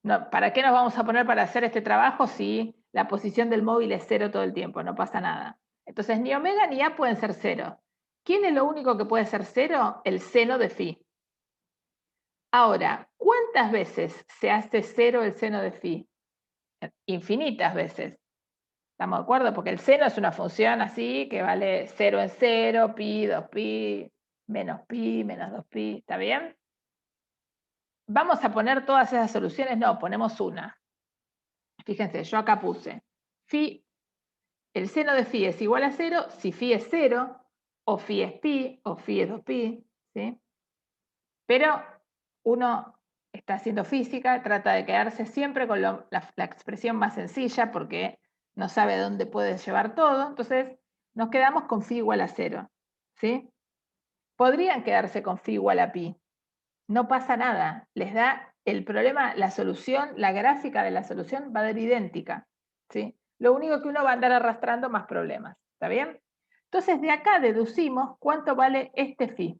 Speaker 1: No, ¿para qué nos vamos a poner para hacer este trabajo si la posición del móvil es 0 todo el tiempo? No pasa nada. Entonces, ni omega ni a pueden ser 0. ¿Quién es lo único que puede ser 0? El seno de phi. Ahora, ¿cuántas veces se hace 0 el seno de phi? Infinitas veces. ¿Estamos de acuerdo? Porque el seno es una función así que vale 0 en 0, pi, 2pi, menos 2pi. ¿Está bien? ¿Vamos a poner todas esas soluciones? No, ponemos una. Fíjense, yo acá puse phi, el seno de phi es igual a 0 si phi es 0, o phi es pi, o phi es 2pi, ¿sí? Pero uno está haciendo física, trata de quedarse siempre con la expresión más sencilla porque no sabe dónde puede llevar todo, entonces nos quedamos con phi igual a 0, ¿sí? Podrían quedarse con phi igual a pi, no pasa nada, les da el problema, la solución, la gráfica de la solución va a dar idéntica, ¿sí? Lo único que uno va a andar arrastrando más problemas, ¿está bien? Entonces de acá deducimos cuánto vale este phi,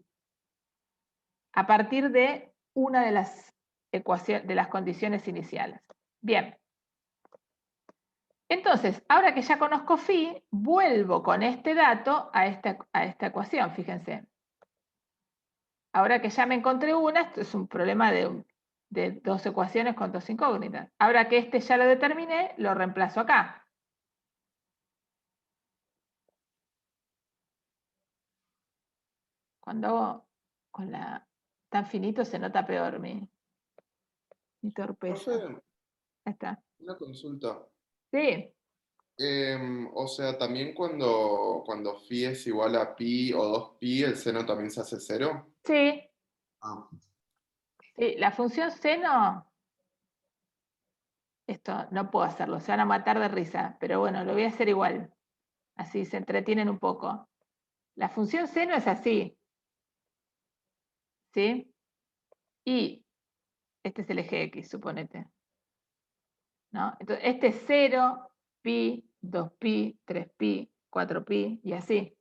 Speaker 1: a partir de una de las ecuaciones, de las condiciones iniciales. Bien. Entonces, ahora que ya conozco phi, vuelvo con este dato a esta ecuación, fíjense. Ahora que ya me encontré una, esto es un problema de 2 ecuaciones con 2 incógnitas. Ahora que este ya lo determiné, lo reemplazo acá. Cuando hago con la tan finito se nota peor mi torpeza.
Speaker 5: Profe,
Speaker 1: Ahí está.
Speaker 5: una consulta.
Speaker 1: Sí,
Speaker 5: O sea, también cuando phi es igual a pi o 2pi, el seno también se hace 0.
Speaker 1: sí,
Speaker 5: Ah,
Speaker 1: sí. La función seno, esto no puedo hacerlo, se van a matar de risa, pero bueno, lo voy a hacer igual. Así se entretienen un poco. La función seno es así, ¿sí? Y este es el eje X, suponete, ¿no? Entonces, este es 0, pi, 2pi, 3pi, 4pi y así.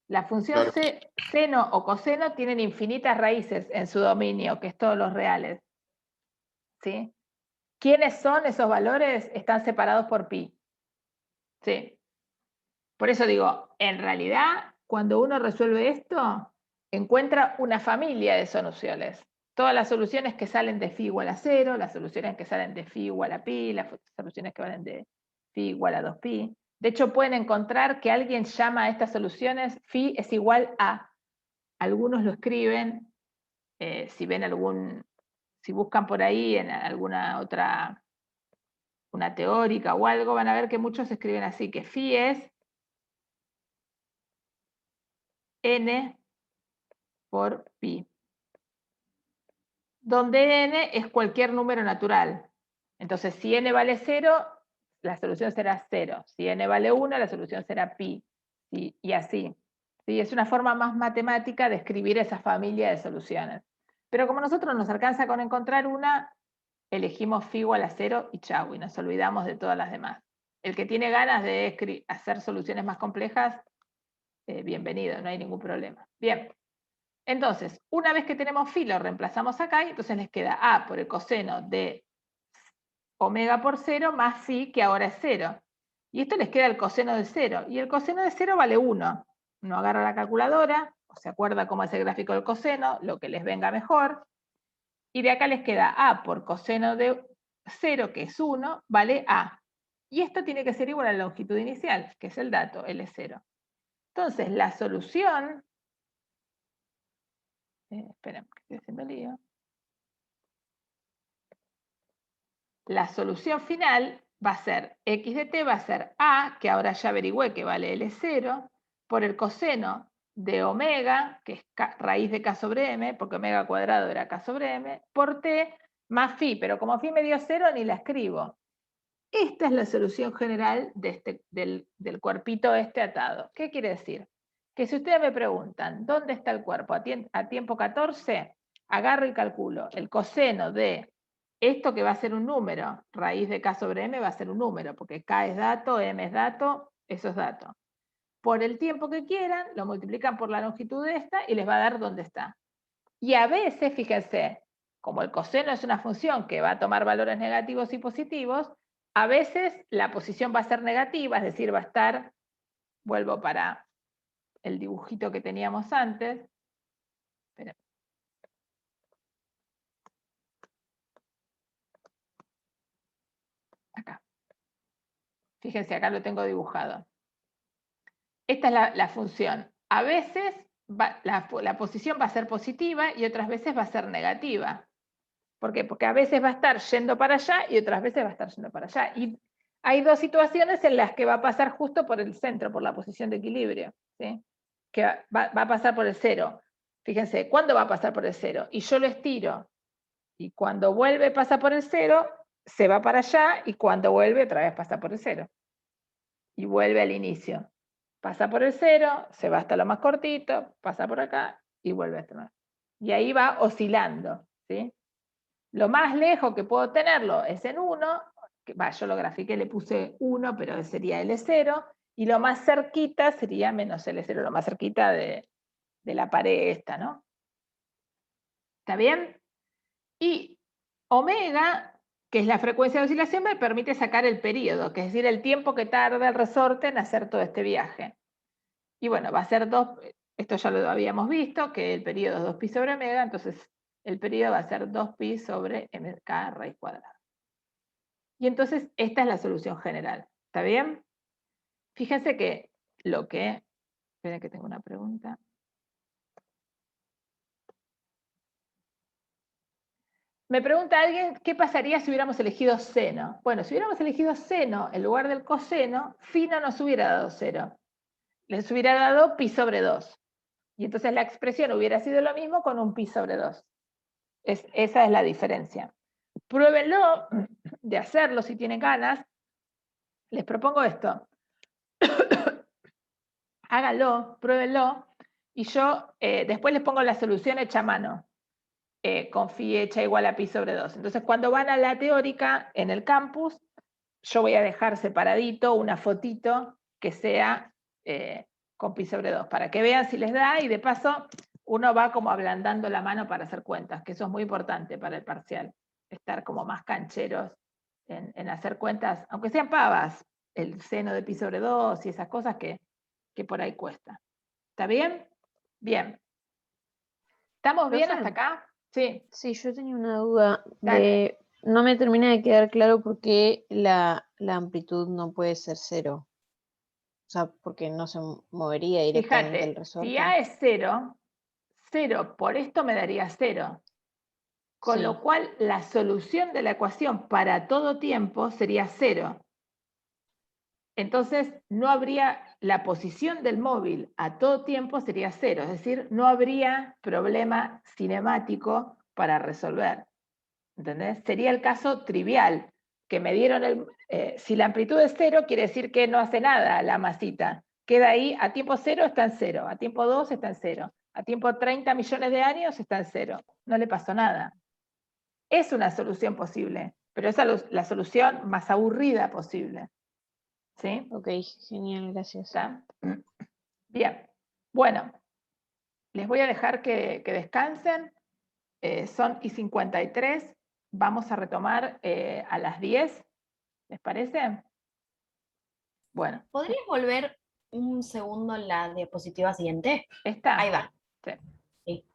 Speaker 1: La función
Speaker 5: Claro.
Speaker 1: seno o coseno tienen infinitas raíces en su dominio, que es todos los reales. ¿Sí? ¿Quiénes son esos valores? Están separados por pi. ¿Sí? Por eso digo, en realidad, cuando uno resuelve esto, encuentra una familia de soluciones. Todas las soluciones que salen de phi igual a 0, las soluciones que salen de phi igual a pi, las soluciones que valen de phi igual a 2pi. De hecho, pueden encontrar que alguien llama a estas soluciones phi es igual a. Algunos lo escriben, si ven si buscan por ahí en alguna otra, una teórica o algo, van a ver que muchos escriben así, que phi es n por pi, donde n es cualquier número natural. Entonces, si n vale 0, la solución será 0. Si n vale 1, la solución será pi. Y así. ¿Sí? Es una forma más matemática de escribir esa familia de soluciones. Pero como nosotros nos alcanza con encontrar una, elegimos phi igual a 0 y chau, y nos olvidamos de todas las demás. El que tiene ganas de hacer soluciones más complejas, bienvenido, no hay ningún problema. Bien. Entonces, una vez que tenemos phi, lo reemplazamos acá y entonces les queda a por el coseno de omega por 0 más phi, que ahora es 0. Y esto les queda el coseno de 0. Y el coseno de 0 vale 1. Uno agarra la calculadora, o se acuerda cómo es el gráfico del coseno, lo que les venga mejor. Y de acá les queda a por coseno de 0, que es 1, vale a. Y esto tiene que ser igual a la longitud inicial, que es el dato, L0. Entonces, la solución... esperen, que estoy haciendo lío. La solución final va a ser x de t, va a ser a, que ahora ya averigüé que vale L0, por el coseno de omega, que es raíz de k sobre m, porque omega cuadrado era k sobre m, por t más phi, pero como phi me dio 0, ni la escribo. Esta es la solución general de del cuerpito este atado. ¿Qué quiere decir? Que si ustedes me preguntan, ¿dónde está el cuerpo a tiempo 14? Agarro y calculo el coseno de esto, que va a ser un número, raíz de k sobre m va a ser un número, porque k es dato, m es dato, eso es dato. Por el tiempo que quieran, lo multiplican por la longitud de esta y les va a dar dónde está. Y a veces, fíjense, como el coseno es una función que va a tomar valores negativos y positivos, a veces la posición va a ser negativa, es decir, va a estar, vuelvo para el dibujito que teníamos antes. Esperen. Acá. Fíjense, acá lo tengo dibujado. Esta es la función. A veces la posición va a ser positiva y otras veces va a ser negativa. ¿Por qué? Porque a veces va a estar yendo para allá y otras veces va a estar yendo para allá. Y hay dos situaciones en las que va a pasar justo por el centro, por la posición de equilibrio, ¿sí? Que va a pasar por el 0. Fíjense, ¿cuándo va a pasar por el 0? Y yo lo estiro. Y cuando vuelve pasa por el 0, se va para allá, y cuando vuelve otra vez pasa por el 0. Y vuelve al inicio. Pasa por el 0, se va hasta lo más cortito, pasa por acá y vuelve hasta más. Y ahí va oscilando, ¿sí? Lo más lejos que puedo tenerlo es en 1, yo lo grafiqué, le puse 1, pero sería L0, y lo más cerquita sería menos L0, lo más cerquita de la pared esta, ¿no? ¿Está bien? Y omega, que es la frecuencia de oscilación, me permite sacar el periodo, que es decir, el tiempo que tarda el resorte en hacer todo este viaje. Y bueno, va a ser 2, esto ya lo habíamos visto, que el periodo es 2pi sobre omega, entonces el periodo va a ser 2pi sobre mk raíz cuadrada. Y entonces esta es la solución general. ¿Está bien? Fíjense que esperen que tengo una pregunta. Me pregunta alguien, ¿qué pasaría si hubiéramos elegido seno? Bueno, si hubiéramos elegido seno en lugar del coseno, phi no nos hubiera dado 0. Les hubiera dado pi sobre 2. Y entonces la expresión hubiera sido lo mismo con un pi sobre 2. Esa es la diferencia. Pruébenlo de hacerlo si tienen ganas. Les propongo esto. Háganlo, pruébenlo. Y yo después les pongo la solución hecha a mano. Con phi hecha igual a pi sobre 2. Entonces, cuando van a la teórica en el campus, yo voy a dejar separadito una fotito que sea con pi sobre 2, para que vean si les da, y de paso uno va como ablandando la mano para hacer cuentas, que eso es muy importante para el parcial, estar como más cancheros en hacer cuentas, aunque sean pavas, el seno de pi sobre 2 y esas cosas que por ahí cuesta. ¿Está bien? Bien. ¿Estamos bien
Speaker 2: Profe.
Speaker 1: hasta acá? Sí.
Speaker 2: Sí, yo tenía una duda
Speaker 1: Dale.
Speaker 2: no me termina de quedar claro por qué la amplitud no puede ser 0. O sea, porque no se movería directamente el
Speaker 1: Fíjate,
Speaker 2: resorte.
Speaker 1: si A es 0, 0 por esto me daría 0. Con
Speaker 2: Sí.
Speaker 1: lo cual, la solución de la ecuación para todo tiempo sería 0. Entonces, no habría, la posición del móvil a todo tiempo sería 0, es decir, no habría problema cinemático para resolver. ¿Entendés? Sería el caso trivial, que me dieron si la amplitud es 0, quiere decir que no hace nada la masita. Queda ahí, a tiempo 0 está en 0, a tiempo 2 está en 0, a tiempo 30 millones de años está en 0. No le pasó nada. Es una solución posible, pero es la solución más aburrida posible. ¿Sí?
Speaker 2: Ok, genial, gracias.
Speaker 1: ¿Está? Bien. Bueno, les voy a dejar que descansen. Son y 53. Vamos a retomar a las 10. ¿Les parece? Bueno,
Speaker 6: ¿Podrías volver un segundo la diapositiva siguiente?
Speaker 1: ¿está?
Speaker 6: Ahí va.
Speaker 1: Sí.
Speaker 6: Sí.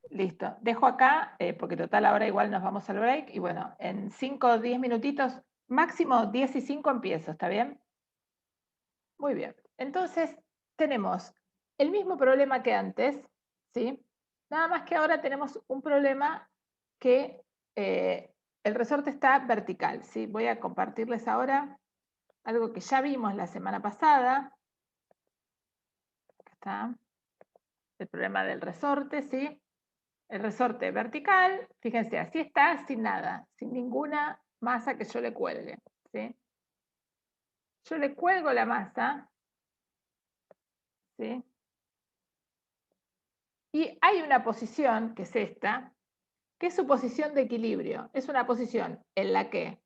Speaker 1: Listo. Dejo acá, porque total ahora igual nos vamos al break. Y bueno, en 5 o 10 minutitos, máximo 10 y 5 empiezo, ¿está bien? Muy bien. Entonces, tenemos el mismo problema que antes, ¿sí? Nada más que ahora tenemos un problema que el resorte está vertical, ¿sí? Voy a compartirles ahora algo que ya vimos la semana pasada. Acá está. El problema del resorte, ¿sí? El resorte vertical, fíjense, así está, sin nada, sin ninguna masa que yo le cuelgue, ¿sí? Yo le cuelgo la masa, ¿sí? Y hay una posición, que es esta, que es su posición de equilibrio. Es una posición en la que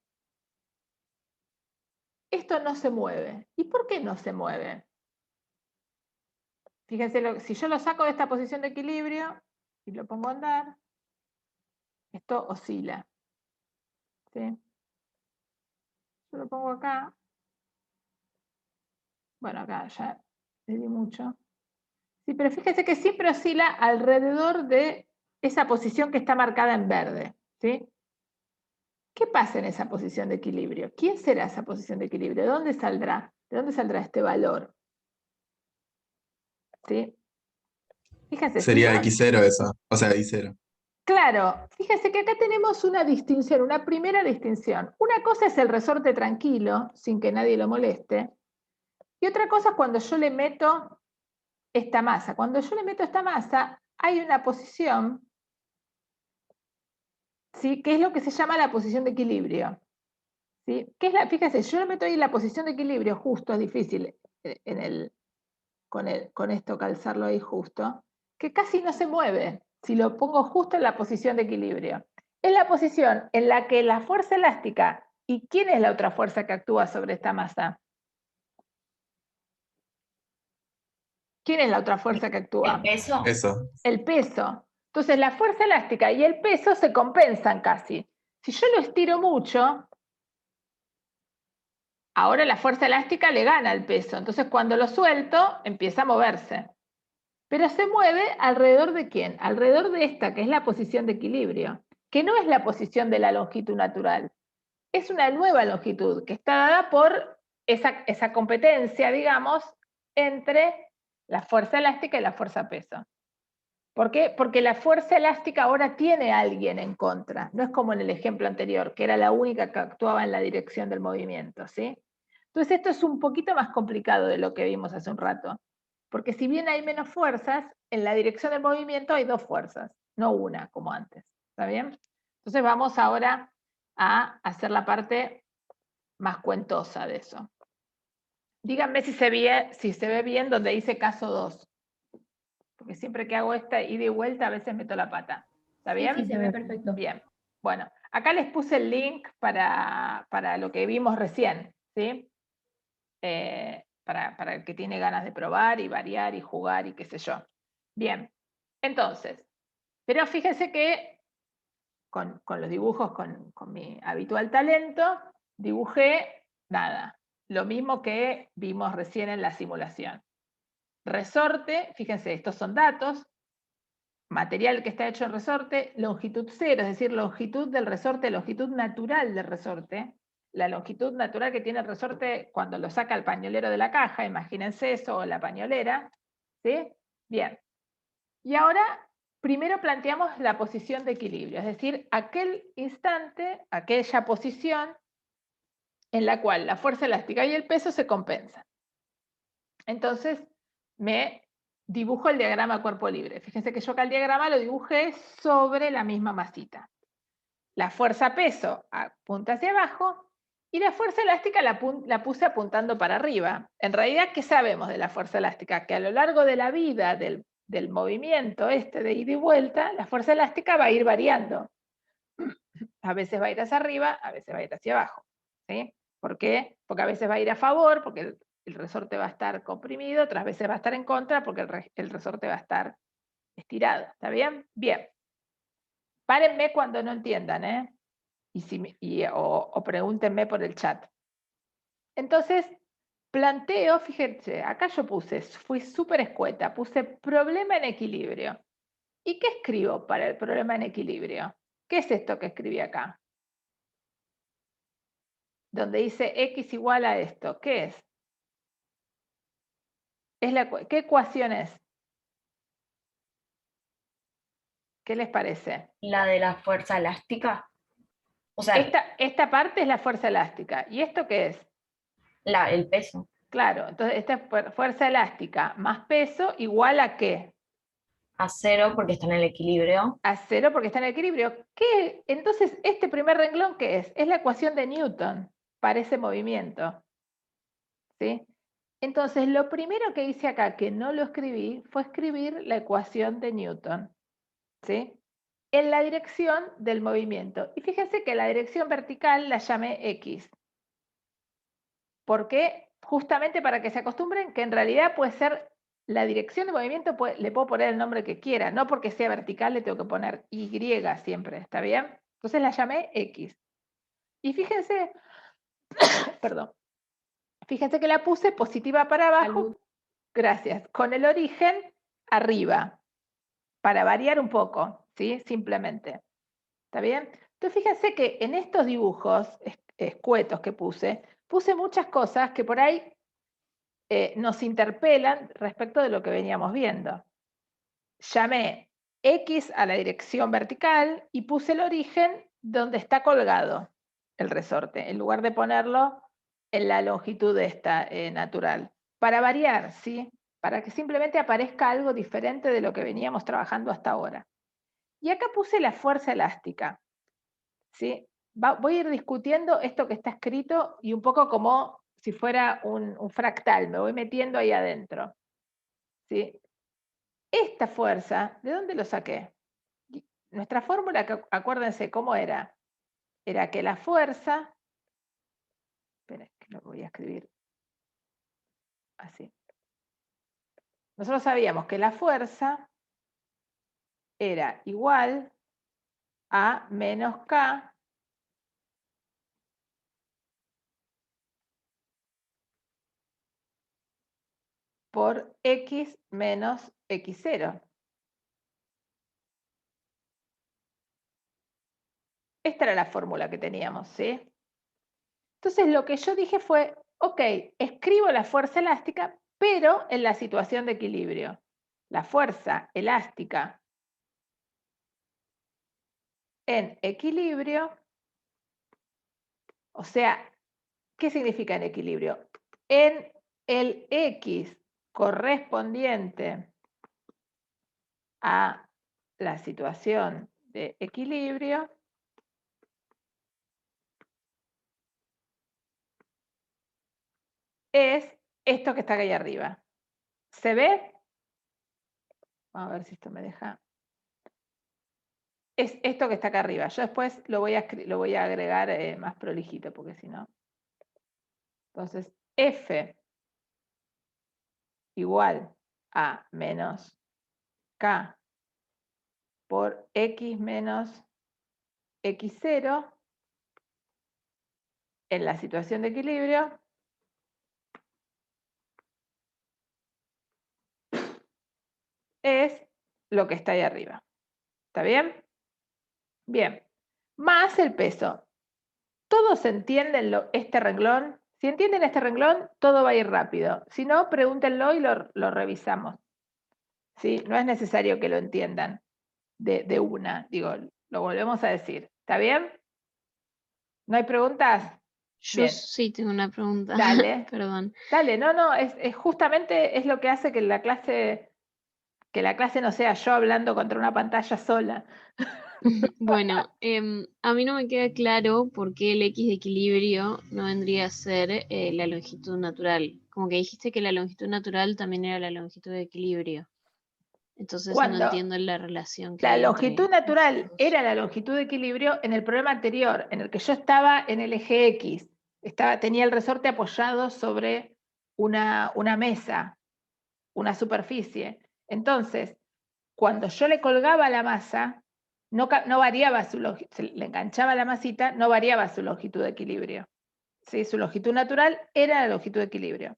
Speaker 1: esto no se mueve. ¿Y por qué no se mueve? Fíjense, si yo lo saco de esta posición de equilibrio y lo pongo a andar, esto oscila, ¿sí? Yo lo pongo acá. Bueno, acá ya le di mucho. Sí, pero fíjense que siempre oscila alrededor de esa posición que está marcada en verde, ¿sí? ¿Qué pasa en esa posición de equilibrio? ¿Quién será esa posición de equilibrio? ¿De dónde saldrá? ¿De dónde saldrá este valor? ¿Sí? Fíjense, si
Speaker 7: Sería
Speaker 1: yo,
Speaker 7: X0 esa, o sea, I0.
Speaker 1: claro, fíjense que acá tenemos una distinción, una primera distinción. Una cosa es el resorte tranquilo, sin que nadie lo moleste, y otra cosa es cuando yo le meto esta masa. Cuando yo le meto esta masa, hay una posición, ¿sí? Que es lo que se llama la posición de equilibrio. ¿Sí? ¿Qué es fíjense, yo le meto ahí la posición de equilibrio justo, es difícil con esto calzarlo ahí justo, que casi no se mueve si lo pongo justo en la posición de equilibrio. Es la posición en la que la fuerza elástica, ¿y quién es la otra fuerza que actúa sobre esta masa? ¿Quién es la otra fuerza que actúa?
Speaker 6: ¿El peso?
Speaker 7: Eso.
Speaker 1: El peso. Entonces la fuerza elástica y el peso se compensan casi. Si yo lo estiro mucho, ahora la fuerza elástica le gana al peso. Entonces cuando lo suelto, empieza a moverse. Pero se mueve alrededor de ¿quién? Alrededor de esta, que es la posición de equilibrio, que no es la posición de la longitud natural. Es una nueva longitud que está dada por esa competencia, digamos, entre la fuerza elástica y la fuerza peso. ¿Por qué? Porque la fuerza elástica ahora tiene a alguien en contra. No es como en el ejemplo anterior, que era la única que actuaba en la dirección del movimiento, ¿sí? Entonces esto es un poquito más complicado de lo que vimos hace un rato. Porque si bien hay menos fuerzas, en la dirección del movimiento hay dos fuerzas, no una como antes. ¿Está bien? Entonces vamos ahora a hacer la parte más cuentosa de eso. Díganme si se ve bien donde dice caso 2. Porque siempre que hago esta ida y vuelta a veces meto la pata. ¿Está bien?
Speaker 6: Sí, se ve perfecto.
Speaker 1: Bien. Bueno, acá les puse el link para lo que vimos recién. ¿sí? Para el que tiene ganas de probar y variar y jugar y qué sé yo. Bien, entonces, pero fíjense que con los dibujos, con mi habitual talento, dibujé nada, lo mismo que vimos recién en la simulación. Resorte, fíjense, estos son datos, material que está hecho en resorte, longitud 0, es decir, longitud del resorte, longitud natural del resorte, la longitud natural que tiene el resorte cuando lo saca el pañolero de la caja, imagínense eso, o la pañolera, ¿sí? Bien. Y ahora, primero planteamos la posición de equilibrio, es decir, aquel instante, aquella posición en la cual la fuerza elástica y el peso se compensan. Entonces, me dibujo el diagrama cuerpo libre. Fíjense que yo acá el diagrama lo dibujé sobre la misma masita. La fuerza peso apunta hacia abajo y la fuerza elástica la puse apuntando para arriba. En realidad, ¿qué sabemos de la fuerza elástica? Que a lo largo de la vida del movimiento de ida y vuelta, la fuerza elástica va a ir variando. A veces va a ir hacia arriba, a veces va a ir hacia abajo. ¿Sí? ¿Por qué? Porque a veces va a ir a favor, porque el resorte va a estar comprimido, otras veces va a estar en contra, porque el resorte va a estar estirado. ¿Está bien? Bien. Párenme cuando no entiendan, ¿eh? O pregúntenme por el chat. Entonces, planteo, fíjense, acá yo fui súper escueta, puse problema en equilibrio. ¿Y qué escribo para el problema en equilibrio? ¿Qué es esto que escribí acá? Donde dice x igual a esto. ¿Qué es? ¿Qué ecuación es? ¿Qué les parece?
Speaker 6: La de la fuerza elástica. O sea,
Speaker 1: Esta parte es la fuerza elástica. ¿Y esto qué es?
Speaker 6: el peso.
Speaker 1: Claro, entonces esta es fuerza elástica más peso igual a ¿qué?
Speaker 6: A 0 porque está en el equilibrio.
Speaker 1: A 0 porque está en equilibrio. ¿Qué? Entonces, este primer renglón, ¿qué es? Es la ecuación de Newton para ese movimiento. ¿Sí? Entonces, lo primero que hice acá, que no lo escribí, fue escribir la ecuación de Newton. ¿Sí? En la dirección del movimiento. Y fíjense que la dirección vertical la llamé X. ¿Por qué? Justamente para que se acostumbren que en realidad puede ser la dirección de movimiento, le puedo poner el nombre que quiera, no porque sea vertical le tengo que poner Y siempre, ¿está bien? Entonces la llamé X. Y fíjense, perdón, fíjense que la puse positiva para abajo, gracias, con el origen arriba, para variar un poco, ¿sí? Simplemente. ¿Está bien? Entonces fíjense que en estos dibujos escuetos que puse muchas cosas que por ahí nos interpelan respecto de lo que veníamos viendo. Llamé X a la dirección vertical y puse el origen donde está colgado el resorte, en lugar de ponerlo en la longitud esta natural. Para variar, ¿sí? Para que simplemente aparezca algo diferente de lo que veníamos trabajando hasta ahora. Y acá puse la fuerza elástica. ¿Sí? Voy a ir discutiendo esto que está escrito y un poco como si fuera un fractal, me voy metiendo ahí adentro. ¿Sí? Esta fuerza, ¿de dónde lo saqué? Nuestra fórmula, acuérdense cómo era. Era que la fuerza, esperen, que lo voy a escribir así. Nosotros sabíamos que la fuerza era igual a menos K por X menos X0. Esta era la fórmula que teníamos, ¿sí? Entonces lo que yo dije fue, ok, escribo la fuerza elástica, pero en la situación de equilibrio. La fuerza elástica en equilibrio, o sea, ¿qué significa en equilibrio? En el X correspondiente a la situación de equilibrio, es esto que está aquí arriba. ¿Se ve? Vamos a ver si esto me deja. Es esto que está acá arriba. Yo después lo voy a agregar más prolijito, porque si no. Entonces, F igual a menos K por X menos X0 en la situación de equilibrio es lo que está ahí arriba. ¿Está bien? Bien. Más el peso. ¿Todos entienden este renglón? Si entienden este renglón, todo va a ir rápido. Si no, pregúntenlo y lo revisamos. ¿Sí? No es necesario que lo entiendan de una. Digo, lo volvemos a decir. ¿Está bien? ¿No hay preguntas?
Speaker 2: Yo
Speaker 1: Bien.
Speaker 2: sí tengo una pregunta.
Speaker 1: Dale.
Speaker 2: Perdón.
Speaker 1: Dale, no, es justamente es lo que hace que la clase no sea yo hablando contra una pantalla sola.
Speaker 2: Bueno, a mí no me queda claro por qué el X de equilibrio no vendría a ser la longitud natural. Como que dijiste que la longitud natural también era la longitud de equilibrio. Entonces no
Speaker 1: Cuando
Speaker 2: entiendo la relación que
Speaker 1: la
Speaker 2: hay
Speaker 1: longitud
Speaker 2: entre
Speaker 1: natural
Speaker 2: esos dos.
Speaker 1: era la longitud de equilibrio en el problema anterior, en el que yo estaba en el eje X, tenía el resorte apoyado sobre una mesa, una superficie. Entonces, cuando yo le colgaba la masa, no variaba su longitud, le enganchaba la masita, no variaba su longitud de equilibrio. ¿Sí? Su longitud natural era la longitud de equilibrio.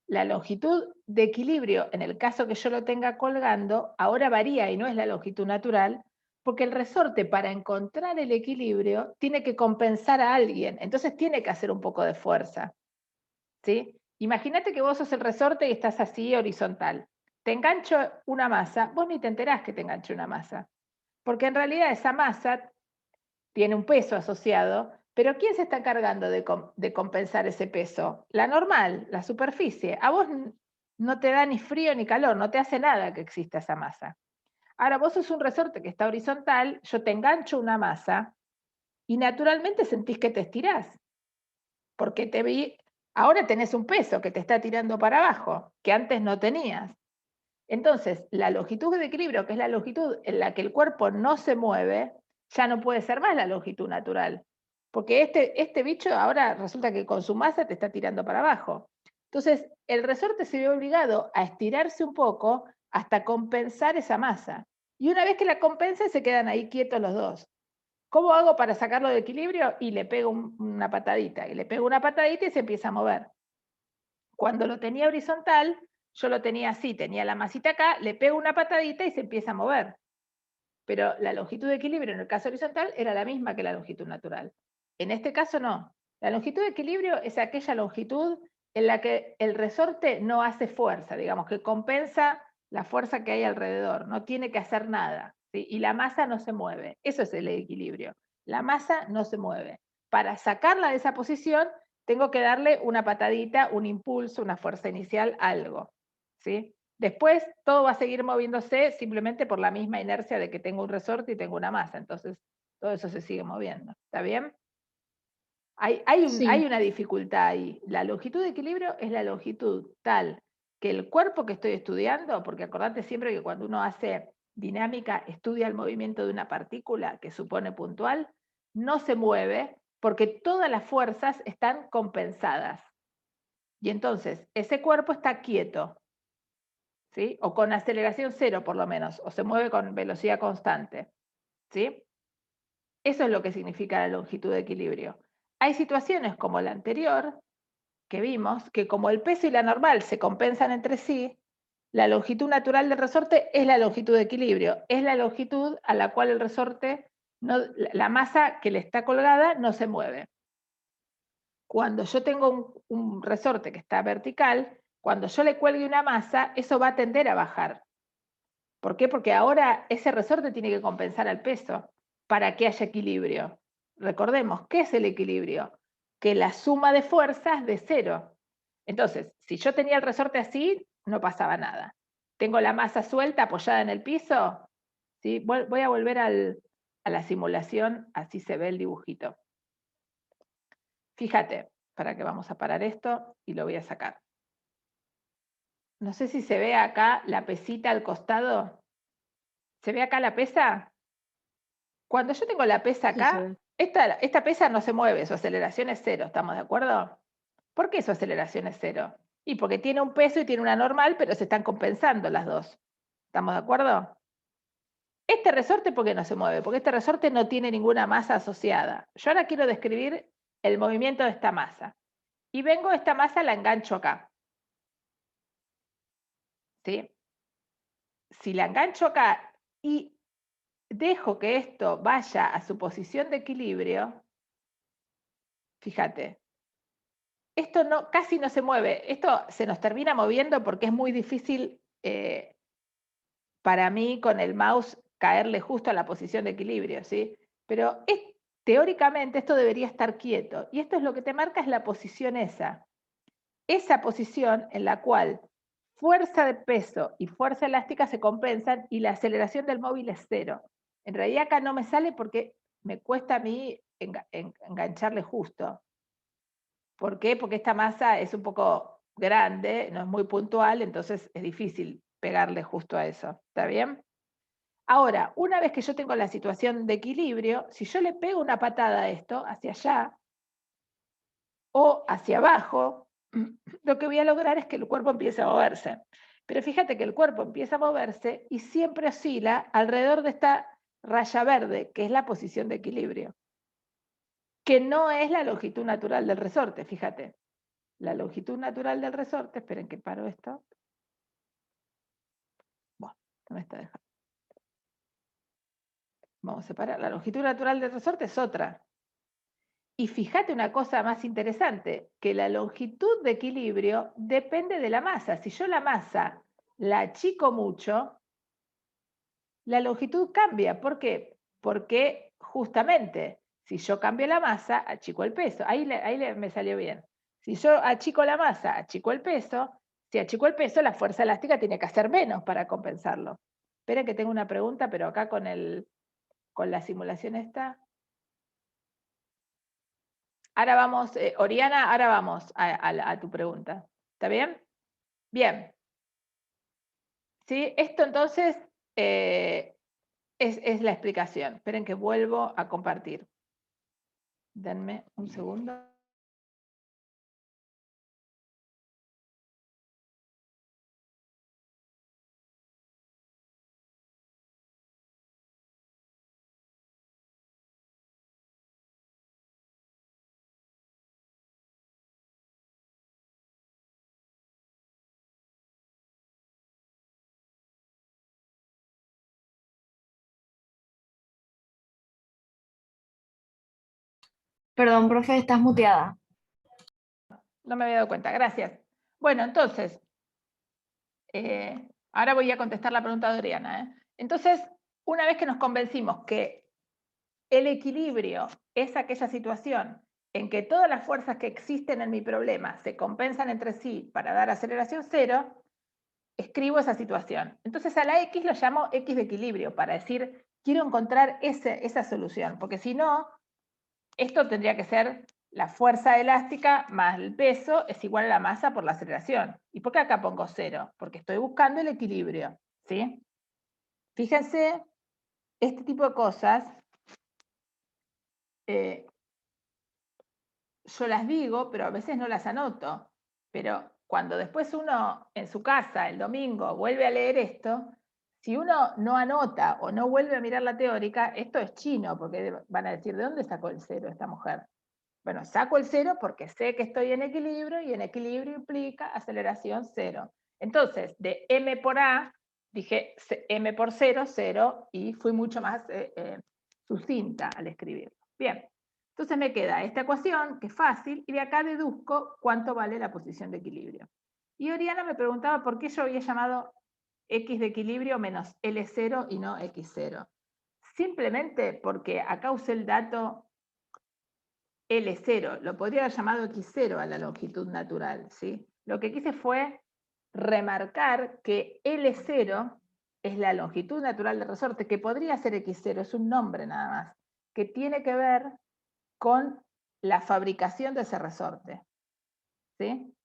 Speaker 1: La longitud de equilibrio, en el caso que yo lo tenga colgando, ahora varía y no es la longitud natural, porque el resorte para encontrar el equilibrio tiene que compensar a alguien, entonces tiene que hacer un poco de fuerza. ¿Sí? Imagínate que vos sos el resorte y estás así horizontal. Te engancho una masa, vos ni te enterás que te enganché una masa, porque en realidad esa masa tiene un peso asociado, pero ¿quién se está encargando de compensar ese peso? La normal, la superficie. A vos no te da ni frío ni calor, no te hace nada que exista esa masa. Ahora vos sos un resorte que está horizontal, yo te engancho una masa y naturalmente sentís que te estirás, porque ahora tenés un peso que te está tirando para abajo, que antes no tenías. Entonces, la longitud de equilibrio, que es la longitud en la que el cuerpo no se mueve, ya no puede ser más la longitud natural. Porque este bicho ahora resulta que con su masa te está tirando para abajo. Entonces, el resorte se ve obligado a estirarse un poco hasta compensar esa masa. Y una vez que la compensa, se quedan ahí quietos los dos. ¿Cómo hago para sacarlo de equilibrio? Y le pego una patadita. Y le pego una patadita y se empieza a mover. Cuando lo tenía horizontal, yo lo tenía así, tenía la masita acá, le pego una patadita y se empieza a mover. Pero la longitud de equilibrio en el caso horizontal era la misma que la longitud natural. En este caso no. La longitud de equilibrio es aquella longitud en la que el resorte no hace fuerza, digamos, que compensa la fuerza que hay alrededor, no tiene que hacer nada, ¿sí? Y la masa no se mueve. Eso es el equilibrio. La masa no se mueve. Para sacarla de esa posición, tengo que darle una patadita, un impulso, una fuerza inicial, algo, ¿sí? Después todo va a seguir moviéndose simplemente por la misma inercia de que tengo un resorte y tengo una masa, entonces todo eso se sigue moviendo, ¿está bien? Hay una dificultad ahí. La longitud de equilibrio es la longitud tal que el cuerpo que estoy estudiando, porque acordate siempre que cuando uno hace dinámica, estudia el movimiento de una partícula que supone puntual, no se mueve porque todas las fuerzas están compensadas. Y entonces ese cuerpo está quieto, ¿sí? O con aceleración cero por lo menos, o se mueve con velocidad constante, ¿sí? Eso es lo que significa la longitud de equilibrio. Hay situaciones como la anterior que vimos, que como el peso y la normal se compensan entre sí, la longitud natural del resorte es la longitud de equilibrio, es la longitud a la cual el resorte, la masa que le está colgada no se mueve. Cuando yo tengo un resorte que está vertical, cuando yo le cuelgue una masa, eso va a tender a bajar. ¿Por qué? Porque ahora ese resorte tiene que compensar al peso para que haya equilibrio. Recordemos, ¿qué es el equilibrio? Que la suma de fuerzas de cero. Entonces, si yo tenía el resorte así, no pasaba nada. Tengo la masa suelta apoyada en el piso, ¿sí? Voy a volver a la simulación, así se ve el dibujito. Fíjate, para que vamos a parar esto y lo voy a sacar. No sé si se ve acá la pesita al costado. ¿Se ve acá la pesa? Cuando yo tengo la pesa acá, esta pesa no se mueve, su aceleración es cero, ¿estamos de acuerdo? ¿Por qué su aceleración es 0? Y porque tiene un peso y tiene una normal, pero se están compensando las dos. ¿Estamos de acuerdo? Este resorte, ¿por qué no se mueve? Porque este resorte no tiene ninguna masa asociada. Yo ahora quiero describir el movimiento de esta masa. Y vengo a esta masa, la engancho acá. ¿Sí? Si la engancho acá y dejo que esto vaya a su posición de equilibrio, fíjate, esto no, casi no se mueve. Esto se nos termina moviendo porque es muy difícil para mí con el mouse caerle justo a la posición de equilibrio, ¿sí? Pero teóricamente esto debería estar quieto. Y esto es lo que te marca, es la posición esa. Esa posición en la cual fuerza de peso y fuerza elástica se compensan y la aceleración del móvil es 0. En realidad acá no me sale porque me cuesta a mí engancharle justo. ¿Por qué? Porque esta masa es un poco grande, no es muy puntual, entonces es difícil pegarle justo a eso. ¿Está bien? Ahora, una vez que yo tengo la situación de equilibrio, si yo le pego una patada a esto, hacia allá o hacia abajo, lo que voy a lograr es que el cuerpo empiece a moverse. Pero fíjate que el cuerpo empieza a moverse y siempre oscila alrededor de esta raya verde, que es la posición de equilibrio, que no es la longitud natural del resorte, fíjate. La longitud natural del resorte, esperen que paro esto. Bueno, no me está dejando. Vamos a separar. La longitud natural del resorte es otra. Y fíjate una cosa más interesante, que la longitud de equilibrio depende de la masa. Si yo la masa la achico mucho, la longitud cambia. ¿Por qué? Porque justamente si yo cambio la masa, achico el peso. Ahí me salió bien. Si yo achico la masa, achico el peso. Si achico el peso, la fuerza elástica tiene que hacer menos para compensarlo. Esperen que tengo una pregunta, pero acá con la simulación esta. Ahora vamos, Oriana, ahora vamos a tu pregunta. ¿Está bien? Bien. ¿Sí? Esto entonces es la explicación. Esperen que vuelvo a compartir. Denme un segundo.
Speaker 6: Perdón, profe, estás muteada.
Speaker 1: No me había dado cuenta, gracias. Bueno, entonces, ahora voy a contestar la pregunta de Oriana. Entonces, una vez que nos convencimos que el equilibrio es aquella situación en que todas las fuerzas que existen en mi problema se compensan entre sí para dar aceleración 0, escribo esa situación. Entonces a la X lo llamo X de equilibrio, para decir, quiero encontrar esa solución, porque si no, esto tendría que ser la fuerza elástica más el peso es igual a la masa por la aceleración. ¿Y por qué acá pongo 0? Porque estoy buscando el equilibrio, ¿sí? Fíjense, este tipo de cosas, yo las digo, pero a veces no las anoto. Pero cuando después uno en su casa, el domingo, vuelve a leer esto, si uno no anota o no vuelve a mirar la teórica, esto es chino, porque van a decir, ¿de dónde sacó el 0 esta mujer? Bueno, saco el 0 porque sé que estoy en equilibrio y en equilibrio implica aceleración 0. Entonces, de m por a, dije m por 0, 0, y fui mucho más sucinta al escribirlo. Bien, entonces me queda esta ecuación, que es fácil, y de acá deduzco cuánto vale la posición de equilibrio. Y Oriana me preguntaba por qué yo había llamado x de equilibrio menos L0 y no x0. Simplemente porque acá usé el dato L0, lo podría haber llamado X0 a la longitud natural, ¿sí? Lo que quise fue remarcar que L0 es la longitud natural del resorte, que podría ser X0, es un nombre nada más, que tiene que ver con la fabricación de ese resorte, ¿sí?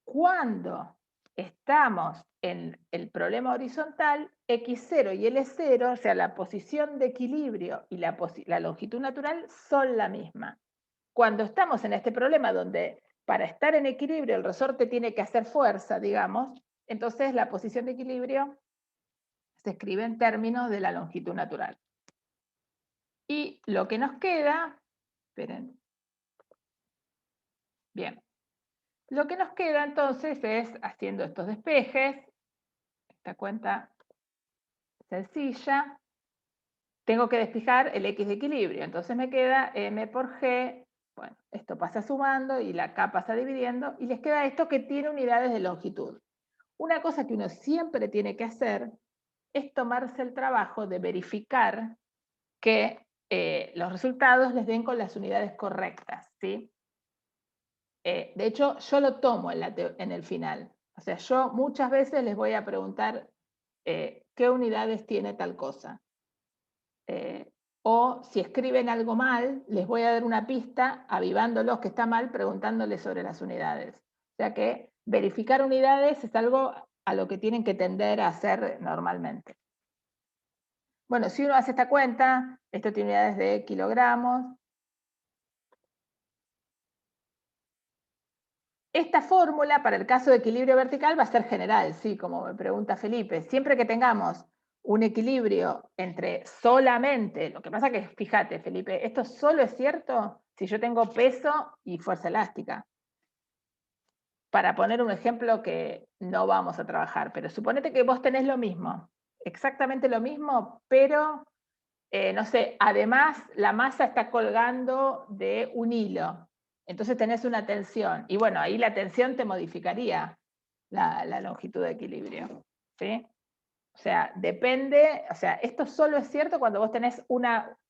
Speaker 1: Cuando estamos en el problema horizontal, X0 y L0, o sea, la posición de equilibrio y la longitud natural son la misma. Cuando estamos en este problema donde para estar en equilibrio el resorte tiene que hacer fuerza, digamos, entonces la posición de equilibrio se escribe en términos de la longitud natural. Y lo que nos queda, esperen, bien, lo que nos queda entonces es haciendo estos despejes, esta cuenta sencilla, tengo que despejar el X de equilibrio, entonces me queda M por G, bueno, esto pasa sumando y la K pasa dividiendo, y les queda esto que tiene unidades de longitud. Una cosa que uno siempre tiene que hacer es tomarse el trabajo de verificar que los resultados les den con las unidades correctas, ¿sí? De hecho, yo lo tomo en el final. O sea, yo muchas veces les voy a preguntar qué unidades tiene tal cosa. O si escriben algo mal, les voy a dar una pista avivándolos que está mal, preguntándoles sobre las unidades. O sea que verificar unidades es algo a lo que tienen que tender a hacer normalmente. Bueno, si uno hace esta cuenta, esto tiene unidades de kilogramos. Esta fórmula para el caso de equilibrio vertical va a ser general, sí, como me pregunta Felipe. Siempre que tengamos un equilibrio entre solamente, lo que pasa que, fíjate, Felipe, esto solo es cierto si yo tengo peso y fuerza elástica. Para poner un ejemplo que no vamos a trabajar, pero suponete que vos tenés lo mismo, exactamente lo mismo, pero, no sé, además la masa está colgando de un hilo. Entonces tenés una tensión, y bueno, ahí la tensión te modificaría la longitud de equilibrio, ¿sí? O sea, depende, o sea, esto solo es cierto cuando vos tenés